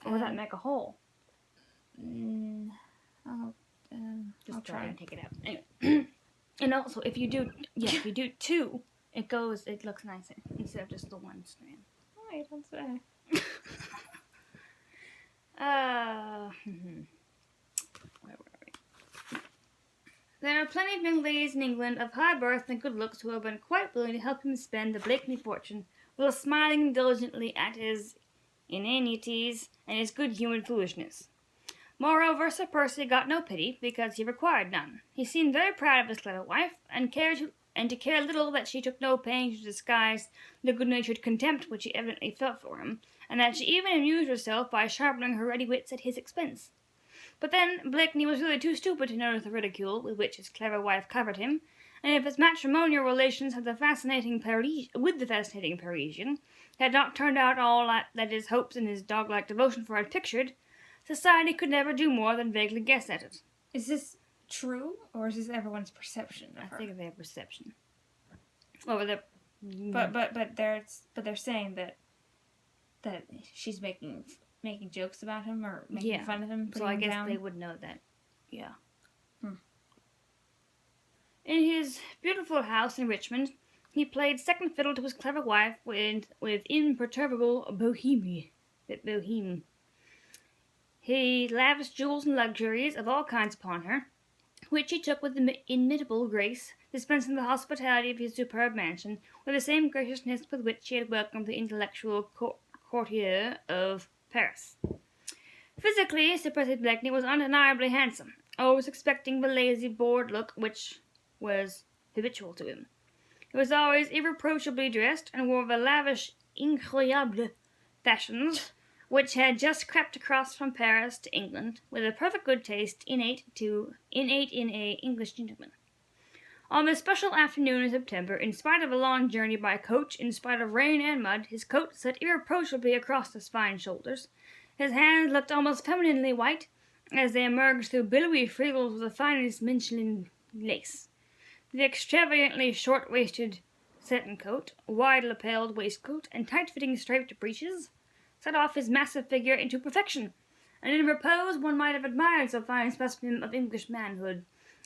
would that make a hole? I'll try and take it out. Anyway. And also, if you do two, it looks nicer instead of just the one strand. Alright, that's better. Where were we? There are plenty of young ladies in England of high birth and good looks who have been quite willing to help him spend the Blakeney fortune, while smiling indulgently at his inanities and his good-humored foolishness. Moreover, Sir Percy got no pity, because he required none. He seemed very proud of his clever wife, and to care little that she took no pains to disguise the good-natured contempt which she evidently felt for him, and that she even amused herself by sharpening her ready wits at his expense. But then Blakeney was really too stupid to notice the ridicule with which his clever wife covered him, and if his matrimonial relations with the fascinating Parisian had not turned out all that his hopes and his dog-like devotion for had pictured, society could never do more than vaguely guess at it. Is this true, or is this everyone's perception of her? I think their perception. Well, but they're saying that she's making jokes about him or making fun of him. So I guess they would know that. Yeah. In his beautiful house in Richmond, he played second fiddle to his clever wife with imperturbable boheme. He lavished jewels and luxuries of all kinds upon her, which he took with inimitable grace, dispensing the hospitality of his superb mansion with the same graciousness with which he had welcomed the intellectual courtier of Paris. Physically, Sir Percy Blakeney was undeniably handsome, always expecting the lazy, bored look which was habitual to him. He was always irreproachably dressed, and wore the lavish, incroyable fashions which had just crept across from Paris to England, with a perfect good taste innate in a English gentleman. On this special afternoon in September, in spite of a long journey by coach, in spite of rain and mud, his coat sat irreproachably across his fine shoulders, His hands looked almost femininely white as they emerged through billowy frills of the finest Michelin lace. The extravagantly short-waisted satin coat, wide-lapelled waistcoat, and tight-fitting striped breeches set off his massive figure into perfection, and in repose one might have admired so fine a specimen of English manhood,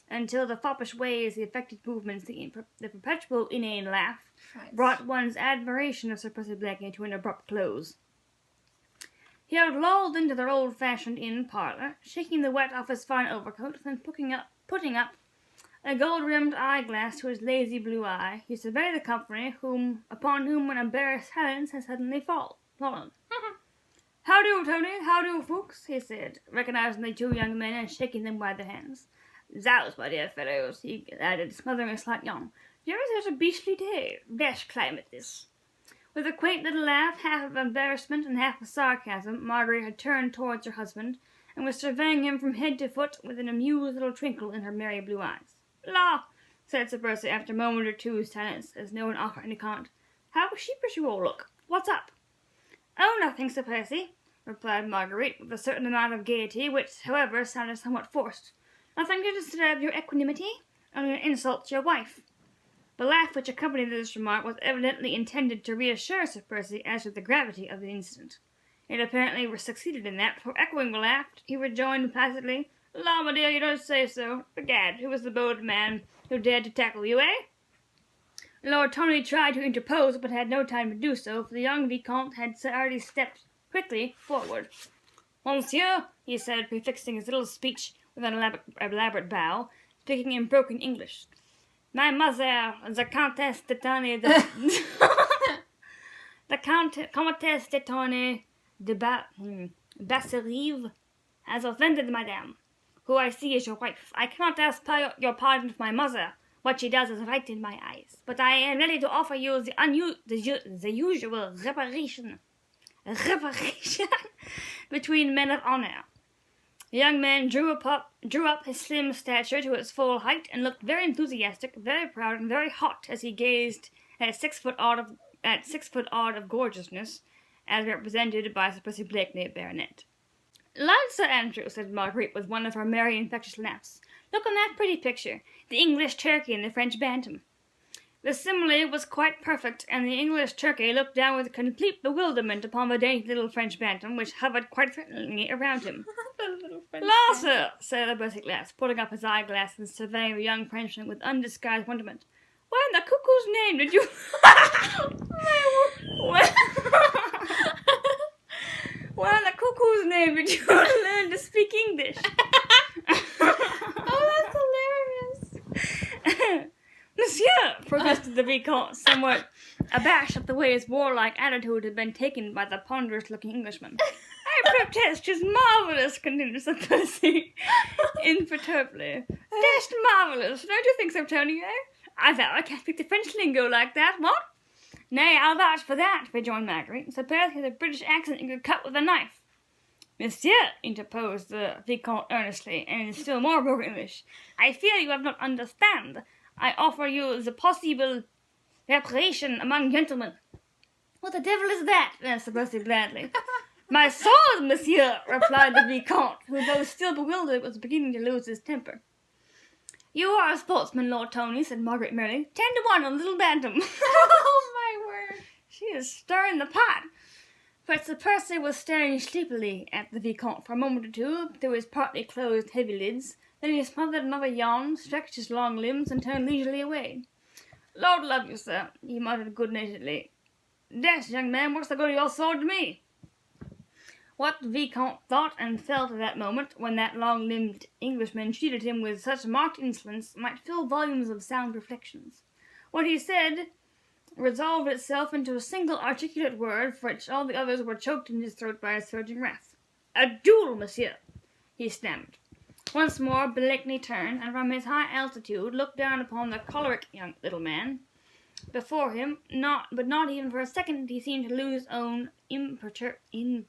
until the foppish ways, the affected movements, the perpetual inane laugh, brought one's admiration of Sir Percy Blakeney to an abrupt close. He had lolled into their old-fashioned inn parlour, shaking the wet off his fine overcoat, then putting up a gold-rimmed eyeglass to his lazy blue eye. He surveyed the company, upon whom an embarrassed silence had suddenly fallen. "How do, Tony? How do, Fuchs?" he said, recognizing the two young men and shaking them by the hands. "Zounds, my dear fellows," he added, smothering a slight yawn. "You ever such a beastly day? Dash climate this." With a quaint little laugh, half of embarrassment and half of sarcasm, Margaret had turned towards her husband, and was surveying him from head to foot with an amused little twinkle in her merry blue eyes. "La," said Sir Percy, after a moment or two's silence, as no one offered any comment. "How sheepish you all look. What's up?" "Oh, nothing, Sir Percy," replied Marguerite, with a certain amount of gaiety, which, however, sounded somewhat forced. "Nothing to disturb your equanimity, only an insult to your wife." The laugh which accompanied this remark was evidently intended to reassure Sir Percy as to the gravity of the incident. It apparently succeeded in that, for echoing the laugh, he rejoined placidly, "La, my dear, you don't say so. Begad, who was the bold man who dared to tackle you, eh?" Lord Tony tried to interpose, but had no time to do so, for the young Vicomte had already stepped quickly forward. "Monsieur," he said, prefixing his little speech with an elaborate bow, speaking in broken English. "My mother, the Countess de Tony the Comtesse de Tony de Basserive has offended Madame, who I see is your wife. I cannot ask your pardon for my mother. What she does is right in my eyes, but I am ready to offer you the usual reparation between men of honor." The young man drew up his slim stature to its full height, and looked very enthusiastic, very proud, and very hot as he gazed at 6 foot odd of gorgeousness, as represented by Sir Percy Blakeney, Baronet. "Lud, Sir Andrew," said Marguerite, with one of her merry, infectious laughs, "look on that pretty picture, the English turkey and the French bantam." The simile was quite perfect, and the English turkey looked down with complete bewilderment upon the dainty little French bantam, which hovered quite threateningly around him. "La, sir," said the Percy Glass, putting up his eyeglass and surveying the young Frenchman with undisguised wonderment. "Why in the cuckoo's name did you... Why in the cuckoo's name did you learn to speak English?" Oh, that's hilarious. "Monsieur," protested the Vicomte, somewhat abashed at the way his warlike attitude had been taken by the ponderous-looking Englishman. "I protest, 'tis marvellous," continued Sir Percy, imperturbably. "Dashed marvellous, don't you think so, Tony, eh? I vow I can't speak the French lingo like that, what?" "Nay, I'll vouch for that," rejoined Marguerite. "Sir Percy has a British accent you could cut with a knife." "Monsieur," interposed the Vicomte earnestly, and in still more broken English, "I fear you have not understand. I offer you the possible reparation among gentlemen." "What the devil is that?" asked Sir Percy blandly. "My sword, monsieur," replied the Vicomte, who, though still bewildered, was beginning to lose his temper. "You are a sportsman, Lord Tony," said Margaret merrily. 10-1 on little bantam." Oh, my word. "She is stirring the pot." But Sir Percy was staring sleepily at the Vicomte for a moment or two through his partly closed heavy lids. Then he smothered another yawn, stretched his long limbs, and turned leisurely away. "Lord love you, sir," he muttered good-naturedly. "Dash, young man, what's the good of your sword to me?" What the Vicomte thought and felt at that moment, when that long-limbed Englishman treated him with such marked insolence, might fill volumes of sound reflections. What he said resolved itself into a single articulate word, for which all the others were choked in his throat by a surging wrath. "A duel, monsieur," he stammered. Once more Blakeney turned, and from his high altitude looked down upon the choleric young little man before him. Not even for a second he seemed to lose his own imperturbable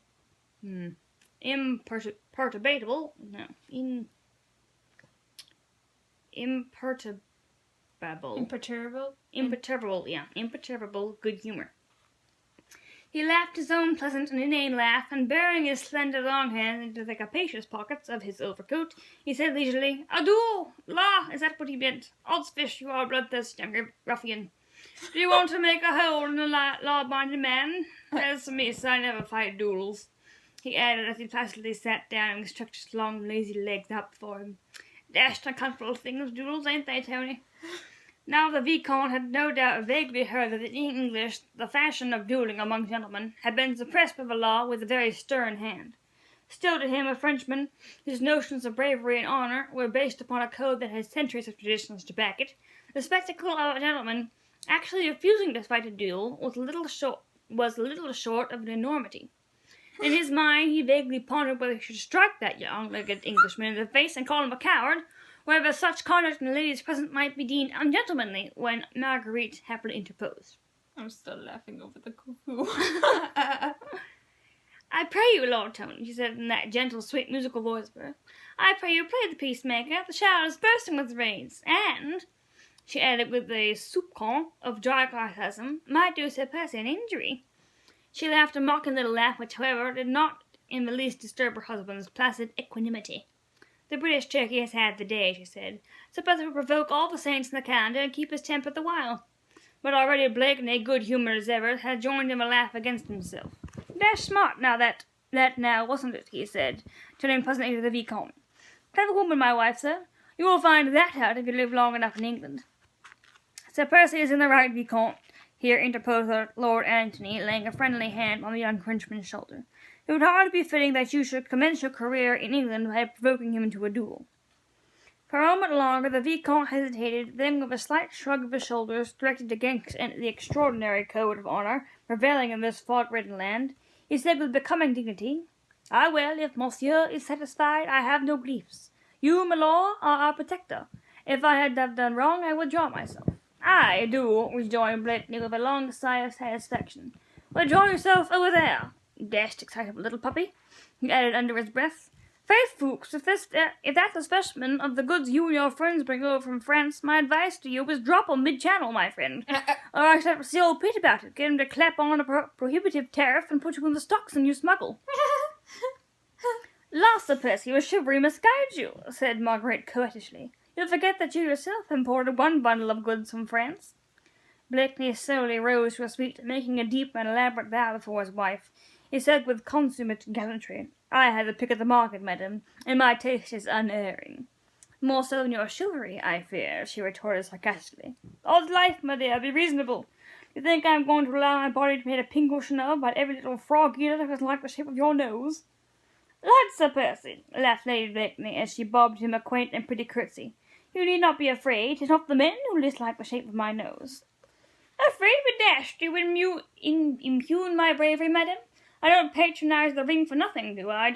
good humor. He laughed his own pleasant and inane laugh, and burying his slender long hands into the capacious pockets of his overcoat, he said leisurely, "A duel! La, is that what he meant? Oddsfish, you are a bloodthirsty young ruffian. Do you want to make a hole in a law-abiding man? As for me, sir, I never fight duels," he added as he placidly sat down and stretched his long, lazy legs out before him. "Dashed uncomfortable things, duels, ain't they, Tony?" Now the Vicomte had no doubt vaguely heard that in English the fashion of duelling among gentlemen had been suppressed by the law with a very stern hand. Still to him, a Frenchman, whose notions of bravery and honour were based upon a code that had centuries of traditions to back it, the spectacle of a gentleman actually refusing to fight a duel was little short of an enormity. In his mind he vaguely pondered whether he should strike that young-legged Englishman in the face and call him a coward, whether such conduct in the ladies present might be deemed ungentlemanly, when Marguerite happily interposed. I'm still laughing over the cuckoo. "I pray you, Lord Tony," she said in that gentle, sweet, musical voice of hers, "I pray you play the peacemaker. The child is bursting with rage, and," she added with a soupçon of dry sarcasm, "might do Sir Percy an injury." She laughed a mocking little laugh, which, however, did not in the least disturb her husband's placid equanimity. "The British turkey has had the day," she said. "Sir Percy will provoke all the saints in the calendar and keep his temper the while." But already Blakeney, good-humoured as ever, had joined in a laugh against himself. "Dashed smart now that now, wasn't it?" he said, turning pleasantly to the Vicomte. "Clever woman, my wife, sir. You will find that out if you live long enough in England." "Sir Percy is in the right, Vicomte," here interposed Lord Antony, laying a friendly hand on the young Frenchman's shoulder. "It would hardly be fitting that you should commence your career in England by provoking him into a duel." For a moment longer the Vicomte hesitated, then with a slight shrug of his shoulders directed against the extraordinary code of honour prevailing in this fog-ridden land, he said with becoming dignity, "Ah, well, if monsieur is satisfied, I have no griefs. You, my lord, are our protector. If I had done wrong, I withdraw myself." "I do," rejoined Blakeney with a long sigh of satisfaction. "Withdraw yourself over there, dashed excitable little puppy," he added under his breath. "Faith, Fuchs, if that's a specimen of the goods you and your friends bring over from France, my advice to you is drop 'em mid-channel, my friend. Or I shall have to see old Pete about it, get him to clap on a prohibitive tariff and put you in the stocks and you smuggle." "La, Sir Percy, your chivalry misguides you," said Marguerite coquettishly. "You forget that you yourself imported one bundle of goods from France." Blakeney slowly rose to his feet, making a deep and elaborate bow before his wife. He said with consummate gallantry, "I had the pick of the market, madam, and my taste is unerring." "More so than your chivalry, I fear," she retorted sarcastically. "Odd's life, my dear, be reasonable. Do you think I am going to allow my body to be made a pincushion of by every little frog-eater that is like the shape of your nose?" "Lad, Sir Percy," laughed Lady Blakeney, as she bobbed him a quaint and pretty curtsy, "you need not be afraid. 'Tis not the men who dislike the shape of my nose." "Afraid be dashed! You impugn my bravery, madam. I don't patronize the ring for nothing, do I,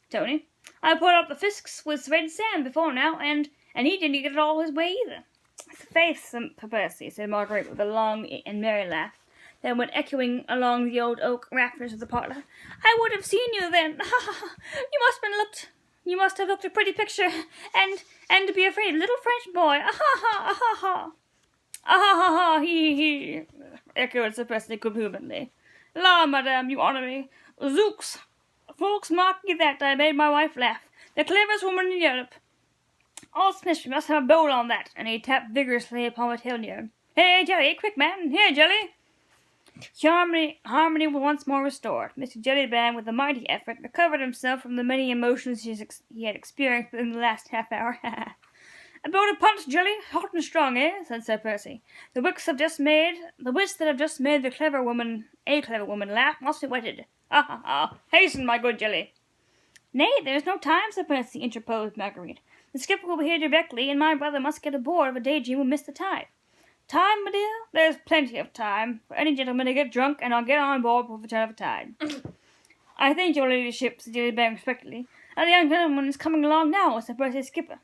Tony? I put up the fisks with Red Sam before now, and he didn't get it all his way either." "Faith, Sir Percy," said Marguerite with a long and merry laugh, that went echoing along the old oak rafters of the parlour, "I would have seen you then. Ha ha ha! You must have looked a pretty picture, and to be afraid, little French boy. Ah ha ha! Ah ha ha! Ah ha ha ha! He! echoed Sir Percy good-humouredly. "La, madame, you honour me. Zooks! Folks, mark ye that, I made my wife laugh. The cleverest woman in Europe. All Smith, we must have a bowl on that," and he tapped vigorously upon the tail-yard. "Hey, Jelly, quick, man! Here, Jelly!" Harmony was once more restored. Mr. Jellyband, with a mighty effort, recovered himself from the many emotions he had experienced within the last half-hour. "A bowl of punch, Jelly, hot and strong, eh?" said Sir Percy. The wits that have just made a clever woman laugh must be wetted. Ha ha ha! Hasten, my good Jelly." "Nay, there is no time, Sir Percy," interposed Marguerite. "The skipper will be here directly, and my brother must get aboard of a daydream will miss the tide." "Time, my dear? There's plenty of time for any gentleman to get drunk, and I'll get on board before the turn of the tide." "I thank your ladyship," said Jellyband respectfully, "and the young gentleman is coming along now with Sir Percy's skipper."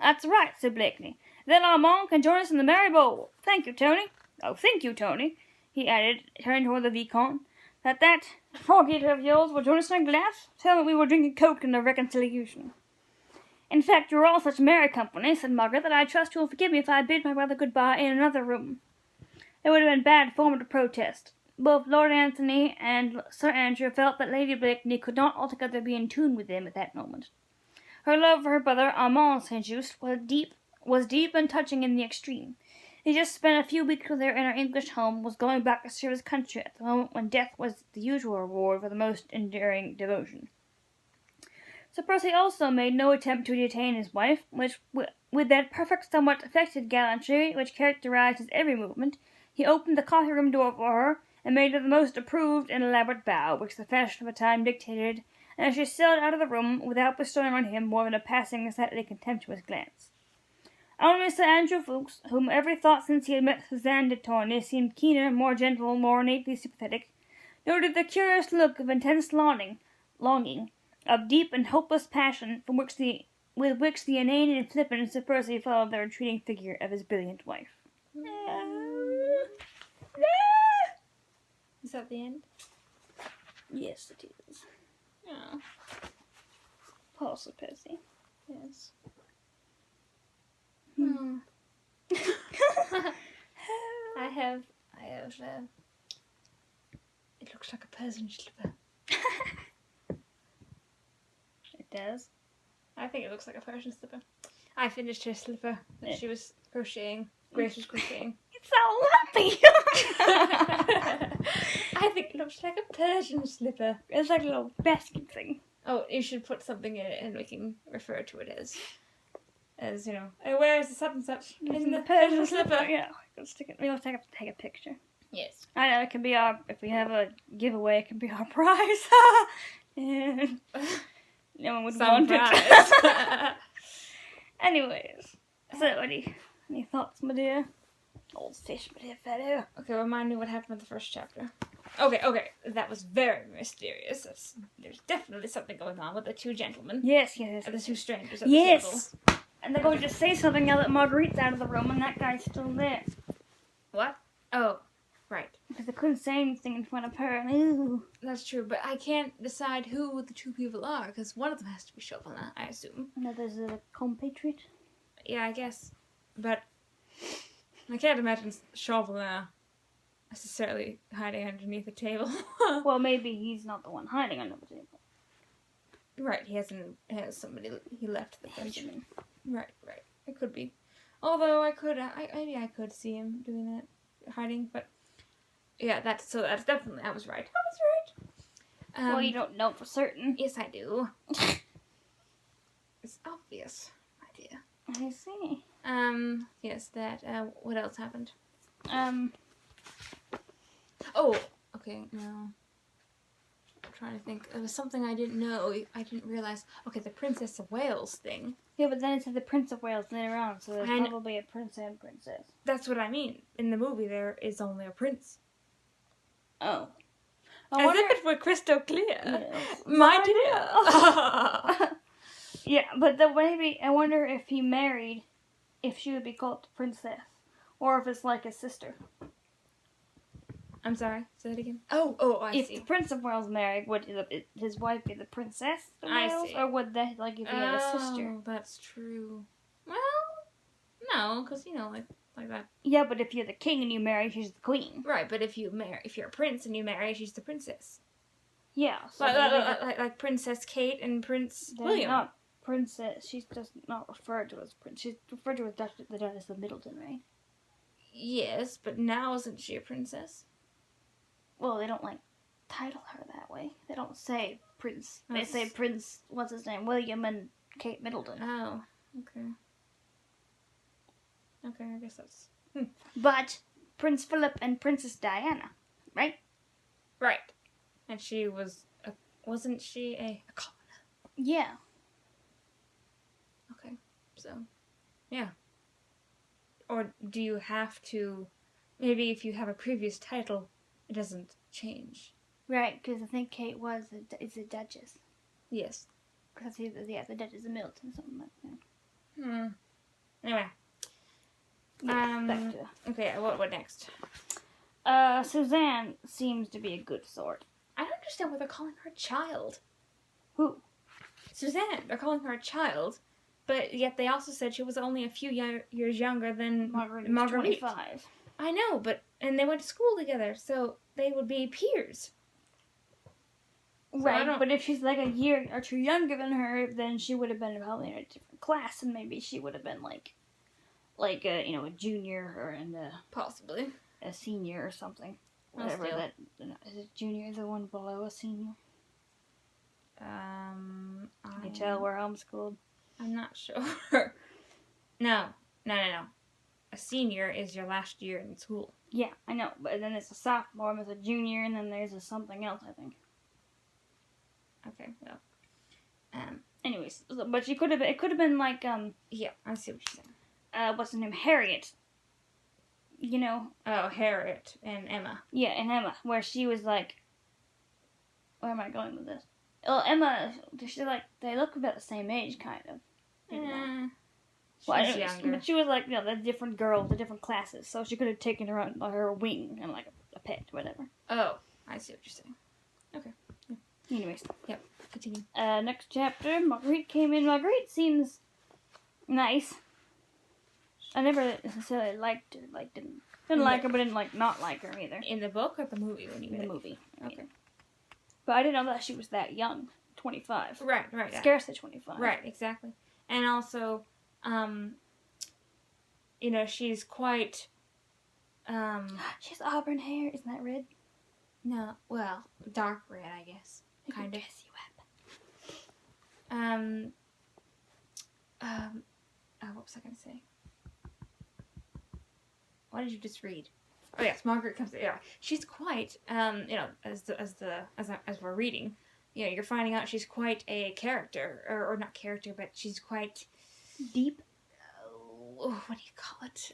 "That's right," said Blakeney. "Then Armand can join us in the merry bowl. Thank you, Tony. Oh, think you, Tony," he added, turning toward the Vicomte, that frog-eater of yours will join us in a glass? Tell me we were drinking coke in the reconciliation." "In fact, you are all such merry company," said Margaret, "that I trust you will forgive me if I bid my brother good-bye in another room." It would have been bad form to protest, both Lord Anthony and Sir Andrew felt that Lady Blakeney could not altogether be in tune with them at that moment. Her love for her brother Armand St. Just was deep and touching in the extreme. He just spent a few weeks with her in her English home, was going back to serve his country at the moment when death was the usual reward for the most enduring devotion. Sir Percy also made no attempt to detain his wife, which, with that perfect, somewhat affected gallantry which characterized his every movement, he opened the coffee-room door for her, and made her the most approved and elaborate bow, which the fashion of the time dictated, and she sailed out of the room without bestowing on him more than a passing and slightly contemptuous glance. Only Sir Andrew Ffoulkes, whom every thought since he had met Suzanne de Tournay seemed keener, more gentle, more innately sympathetic, noted the curious look of intense longing, of deep and hopeless passion, with which the inane and flippant Sir Percy followed the retreating figure of his brilliant wife. Is that the end? Yes, it is. Oh. Poor Sir Percy. Yes. I have, it looks like a Persian slipper. It does. I think it looks like a Persian slipper. I finished her slipper that she was crocheting. Grace was crocheting. It's so lumpy! I think it looks like a Persian slipper. It's like a little basket thing. Oh, you should put something in it and we can refer to it as you know, where is the such and such? In the Persian slipper. Yeah, let's take it. We'll take a picture. Yes. I know, it can be our, if we have a giveaway, it can be our prize. And no one would want it. Anyways, so any thoughts, my dear? Old fish, my dear fellow. Okay, remind me what happened in the first chapter. Okay, that was very mysterious. There's definitely something going on with the two gentlemen. Yes. And the two strangers at the table. And they're going to say something now that Marguerite's out of the room and that guy's still there. What? Oh, right. Because they couldn't say anything in front of her. And, ooh. That's true, but I can't decide who the two people are, because one of them has to be Chauvelin, I assume. Another's a compatriot. Yeah, I guess. But I can't imagine Chauvelin necessarily hiding underneath a table. Well, maybe he's not the one hiding under the table. Right, he has somebody he left the Benjamin. Right. It could be. Although maybe I could see him doing that, hiding, but yeah, that's definitely, I was right. Well, you don't know for certain. Yes, I do. It's obvious, my dear. I see. Yes, that, what else happened? Oh, okay, no. I'm trying to think. There was something I didn't know. I didn't realize. Okay, the Princess of Wales thing. Yeah, but then it said the Prince of Wales later on, so there's probably a prince and princess. That's what I mean. In the movie, there is only a prince. Oh. As if it were crystal clear. Yes. My dear. Yeah, but maybe, I wonder if he married, if she would be called the princess. Or if it's like his sister. I'm sorry, say that again. Oh, I see. If the Prince of Wales married, would his wife be the Princess of Wales? I see. Or would that, like, if he had a sister? Oh, that's true. Well, no, because, like that. Yeah, but if you're the king and you marry, she's the queen. Right, but if you're a prince and you marry, she's the princess. Yeah. So like Princess Kate and Prince William. Not princess. She's just not referred to as prince. She's referred to as the Duchess of Middleton, right? Yes, but now isn't she a princess? Well, they don't, title her that way. They don't say Prince. They say Prince, what's his name, William and Kate Middleton. Oh, okay. Okay, I guess that's... But Prince Philip and Princess Diana, right? Right. And she was... wasn't she a commoner? Yeah. Okay, so... Yeah. Or do you have to... Maybe if you have a previous title... It doesn't change. Right, because I think Kate is a duchess. Yes. Because the Duchess of Middleton, something like that. Anyway. Back to... Okay, what next? Suzanne seems to be a good sort. I don't understand why they're calling her a child. Who? Suzanne. They're calling her a child, but yet they also said she was only a few years younger than Marguerite. 25. I know, and they went to school together, so they would be peers. So Right, but if she's like a year or two younger than her, then she would have been probably in a different class, and maybe she would have been like a junior or possibly a senior or something. Well, Whatever still. that is. It junior the one below a senior? Can you tell we're homeschooled? I'm not sure. No. A senior is your last year in school. Yeah, I know, but then it's a sophomore, there's a junior, and then there's a something else, I think. Okay, well. Anyways, but it could have been like, Yeah, I see what you're saying. What's her name? Harriet. You know? Oh, Harriet and Emma. Yeah, and Emma, where she was like, where am I going with this? Well, Emma, they look about the same age, kind of. She's younger. But she was like, the different girls, the different classes, so she could have taken her on her wing and like a pet, whatever. Oh, I see what you're saying. Okay. Yeah. Anyways. Yep, continue. Next chapter, Marguerite came in. Marguerite seems nice. I never necessarily liked her, didn't like her, but didn't not like her either. In the book or the movie? In the movie. Okay. But I didn't know that she was that young. 25. Right. Scarcely 25. Right, exactly. And also, she's quite, She has auburn hair. Isn't that red? No, well, dark red, I guess. Kind of. Dress you up. What was I going to say? What did you just read? Oh yes, Margaret comes. Yeah, she's quite. As we're reading, you're finding out she's quite a character, or not character, but she's quite deep. What do you call it?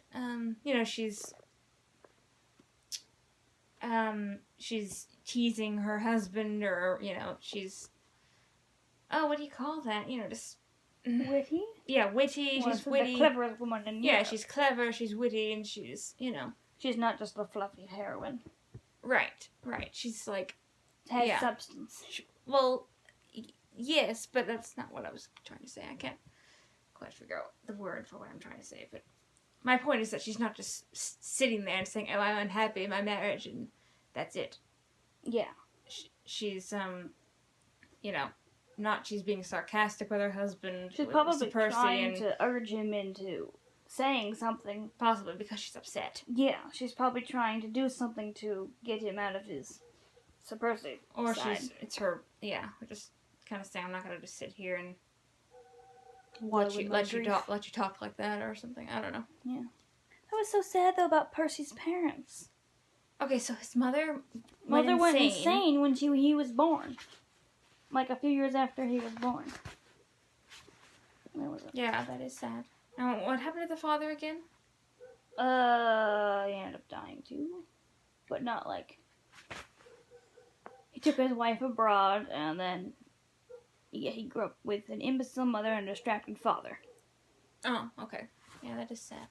She's teasing her husband, or she's. Oh, what do you call that? Just. Witty? Yeah, witty. Well, she's witty. The cleverest woman in Europe. Yeah, she's clever, she's witty, and she's, She's not just a fluffy heroine. Right. She's like... Has substance. Yes, but that's not what I was trying to say. I can't quite figure out the word for what I'm trying to say, but my point is that she's not just sitting there and saying, oh, I'm unhappy in my marriage, and that's it. Yeah. She's, she's being sarcastic with her husband. She's probably trying to urge him into saying something. Possibly because she's upset. Yeah, she's probably trying to do something to get him out of his subversive side. We're just kind of saying, I'm not going to just sit here and let you talk like that or something. I don't know. Yeah. That was so sad, though, about Percy's parents. Okay, so his mother went insane when he was born. Like a few years after he was born. Yeah, that is sad. Now, what happened to the father again? He ended up dying too. But not like... He took his wife abroad, and then... Yeah, he grew up with an imbecile mother and a distracted father. Oh, okay. Yeah, that is sad.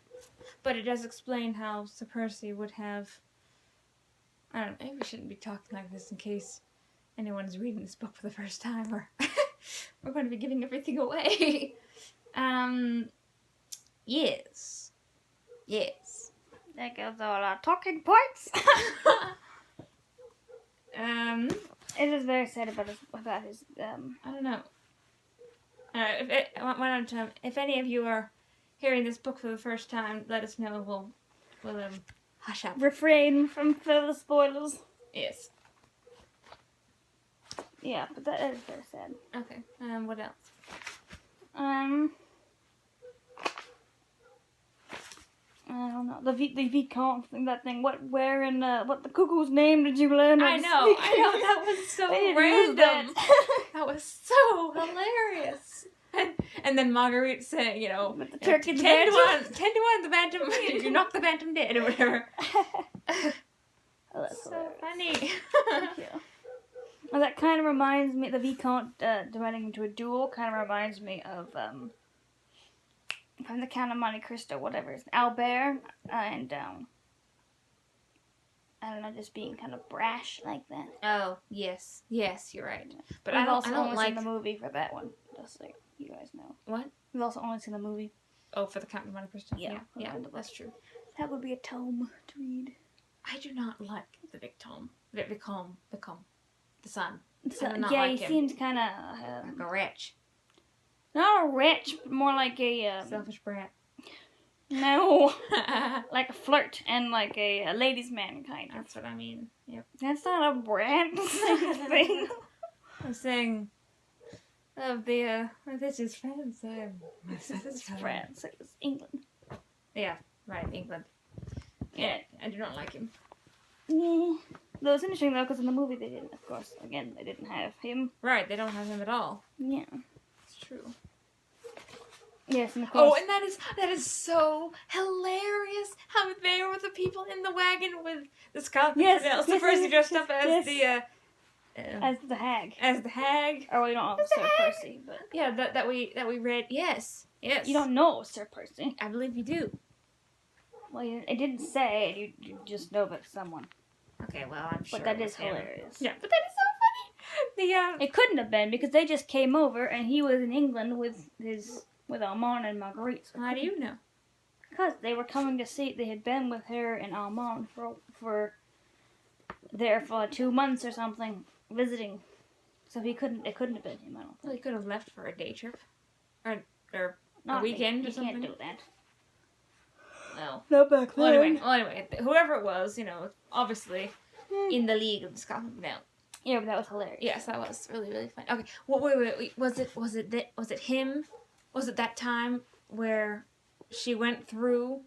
But it does explain how Sir Percy would have... I don't know, maybe we shouldn't be talking like this in case anyone's reading this book for the first time, or we're going to be giving everything away. Yes. That gives all our talking points. It is very sad about his I don't know. If any of you are hearing this book for the first time, let us know. We'll hush up. Refrain from further spoilers. Yes. Yeah, but that is very sad. Okay. What else? I don't know. The Vicomte thing, that thing. What the cuckoo's name did you learn? I know. That was so random. That was so hilarious. And then Marguerite saying, with the turkey, 10 to 1, the bantam, you knock the bantam dead, or whatever. Oh, that's so funny. Thank you. Well, that kind of reminds me, the Vicomte dividing into a duel kind of reminds me of, from the Count of Monte Cristo, whatever it is, Albert, and, I don't know, just being kind of brash like that. Oh, yes, you're right. But I've also only seen the movie for that one, just so you guys know. What? We've also only seen the movie. Oh, for the Count of Monte Cristo? Yeah, that's true. That would be a tome to read. I do not like the Vicom. The son. So, I do not yeah, like he him. seems kind of... Like a wretch. not a wretch, but more like a... Selfish brat. no. Like a flirt and like a ladies' man kind of. That's what I mean. Yep. That's not a brat thing. I'm saying of the this is France. This is France. It was England. Yeah, right, England. Yeah, I do not like him. Yeah. Though it's interesting though, because in the movie they didn't, of course, again, they didn't have him. Right, they don't have him at all. Yeah. It's true. Yes, and of course. Oh, and that is so hilarious how they were the people in the wagon with the Scarlet. Yes, the person dressed up as the as the hag. As the hag. Or well, you don't know Sir Percy, but yeah, that we read. Yes. You don't know Sir Percy. I believe you do. Well, it didn't say. You just know that someone. Okay, well, I'm sure. But that is hilarious. Yeah, but that is so funny. It couldn't have been because they just came over and he was in England with Armand and Marguerite. So how do you know? Because they were coming to see. They had been with her and Armand for 2 months or something visiting. So it couldn't have been him. I don't think. Well, he could have left for a day trip, or Not a weekend or he something. Can't do that. No. Not back then. Well, anyway, whoever it was, obviously in the league of the Scotland now. Yeah, but that was hilarious. Yes, that was really, really funny. Okay, well, wait. Was it him? Was it that time where she went through,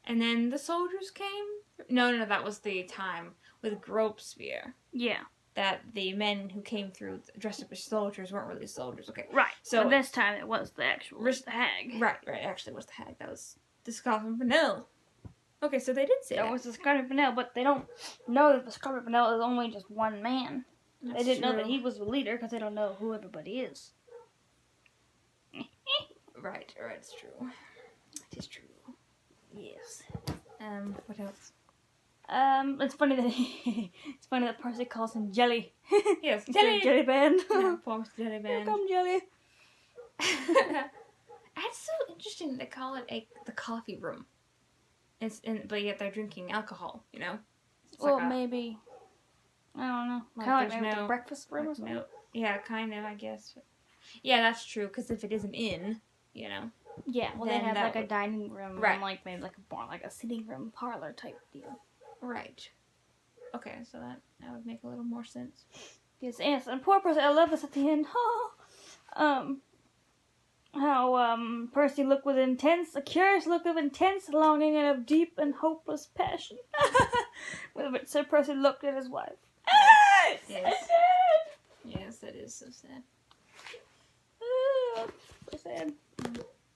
and then the soldiers came? No, that was the time with Grobespierre. Yeah. That the men who came through dressed up as soldiers weren't really soldiers. Okay. Right. So but this time it was the actual the hag. Right. Actually, it was the hag. That was the Scarlet Pimpernel. Okay, so they did say that. That was the Scarlet Pimpernel, but they don't know that the Scarlet Pimpernel is only just one man. That's they didn't true. know that he was the leader because they don't know who everybody is. Right, it's true. It is true. Yes. What else? It's funny that Percy calls him Jelly. Yes, Jelly. Jelly Band. Yeah, poor Mr. Jelly Here Band. come Jelly. It's so interesting that they call it the coffee room. But yet they're drinking alcohol, It's Well, like maybe. I don't know. Like Kind of there's like the breakfast room or something. no. Yeah, kind of, I guess. Yeah, that's true. Because if it isn't in, Yeah, well, then they have that like a would- dining room Right. and like maybe like more like a sitting room parlor type deal. Right. Okay, so that would make a little more sense. Yes, and poor Percy. I love this at the end. How Percy looked with a curious look of intense longing and of deep and hopeless passion. With which Sir Percy looked at his wife. Yes. Yes, that is so sad. So sad.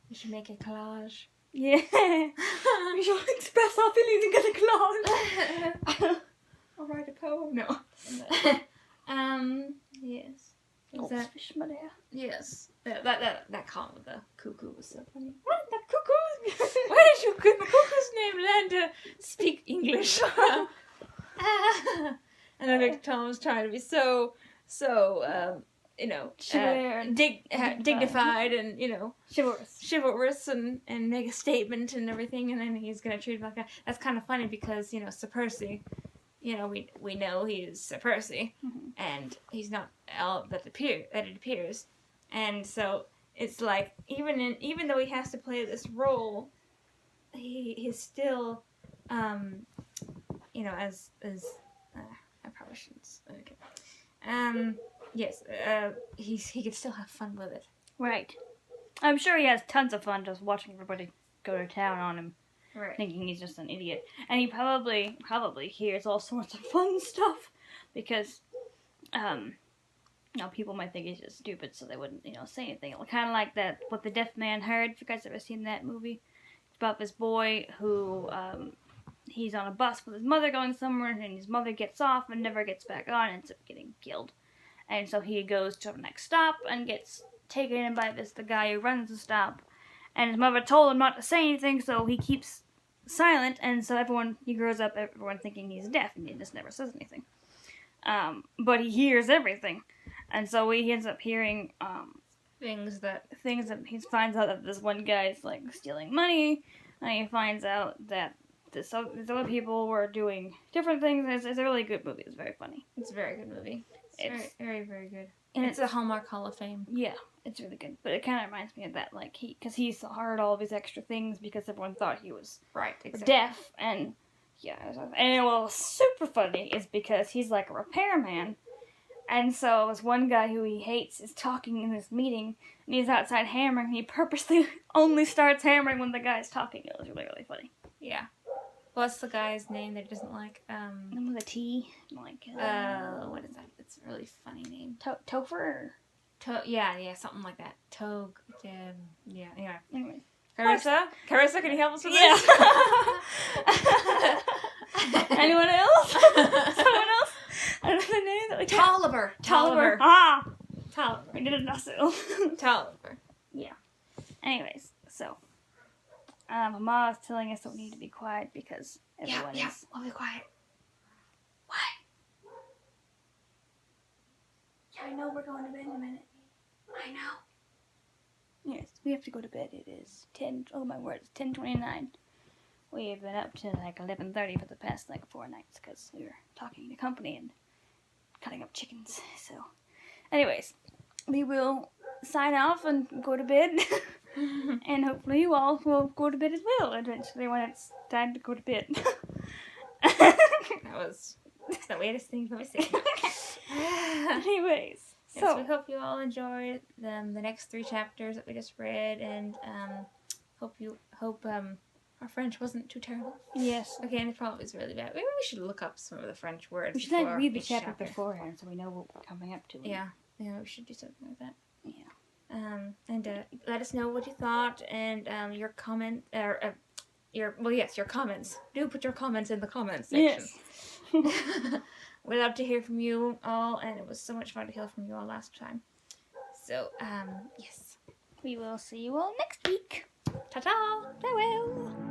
You should make a collage. Yeah. We should express our feelings and get a collage. I'll write a poem. No. Yes. Old fish my dear. Yes. That comment with the cuckoo was so funny. What? That cuckoo? Where did the cuckoo's name learn to speak English? And then Victor Tom was trying to be so dignified and chivalrous and make a statement and everything, and then he's gonna treat him like that. That's kind of funny because Sir Percy, we know he is Sir Percy, and he's not all that it appears, and so it's like even though he has to play this role, he's still I probably shouldn't. Okay. Yes. He can still have fun with it. Right. I'm sure he has tons of fun just watching everybody go to town on him, Right. thinking he's just an idiot, and he probably hears all sorts of fun stuff because, people might think he's just stupid, so they wouldn't, say anything. Kind of like that what the Deaf Man Heard. If you guys ever seen that movie, it's about this boy who he's on a bus with his mother going somewhere, and his mother gets off and never gets back on and ends up getting killed. And so he goes to the next stop and gets taken in by the guy who runs the stop. And his mother told him not to say anything, so he keeps silent. And so he grows up, everyone thinking he's deaf, and he just never says anything. But he hears everything. And so he ends up hearing things that he finds out that this one guy is like stealing money And he finds out that these other people were doing different things. It's a really good movie. It's very funny. It's a very good movie. It's very, very, very good. And it's a Hallmark Hall of Fame. Yeah, it's really good. But it kind of reminds me of that, like, because he heard all these extra things because everyone thought he was deaf. And, yeah. And what was super funny is because he's, like, a repairman. And so this one guy who he hates is talking in this meeting, and he's outside hammering, and he purposely only starts hammering when the guy's talking. It was really, really funny. Yeah. What's the guy's name that he doesn't like? With a T. Like, what is that? It's a really funny name. Topher? Yeah, something like that. Tog. Yeah, anyway. Anyway. Carissa, can you help us with this? Anyone else? Someone else? Another name that we Tolliver. Ah! Tolliver. We did it also. Tolliver. Yeah. Anyways, so. Mama is telling us that we need to be quiet because everyone is... I'll be quiet. Why? Yeah, I know we're going to bed in a minute. I know. Yes, we have to go to bed. It is 10:29. We have been up to like 11:30 for the past like 4 nights because we were talking to company and cutting up chickens. So, anyways, we will sign off and go to bed. And hopefully you all will go to bed as well eventually when it's time to go to bed. That was the weirdest thing I've ever seen. Anyways, so we hope you all enjoyed the next 3 chapters that we just read, and hope our French wasn't too terrible. Yes. Again, it probably was really bad. Maybe we should look up some of the French words. We should like read the chapter beforehand so we know what we're coming up to. Yeah, we should do something like that. Yeah. And let us know what you thought, and your comment, your comments. Do put your comments in the comments section. Yes. We'd love to hear from you all, and it was so much fun to hear from you all last time. So, yes. We will see you all next week. Ta-ta! Farewell.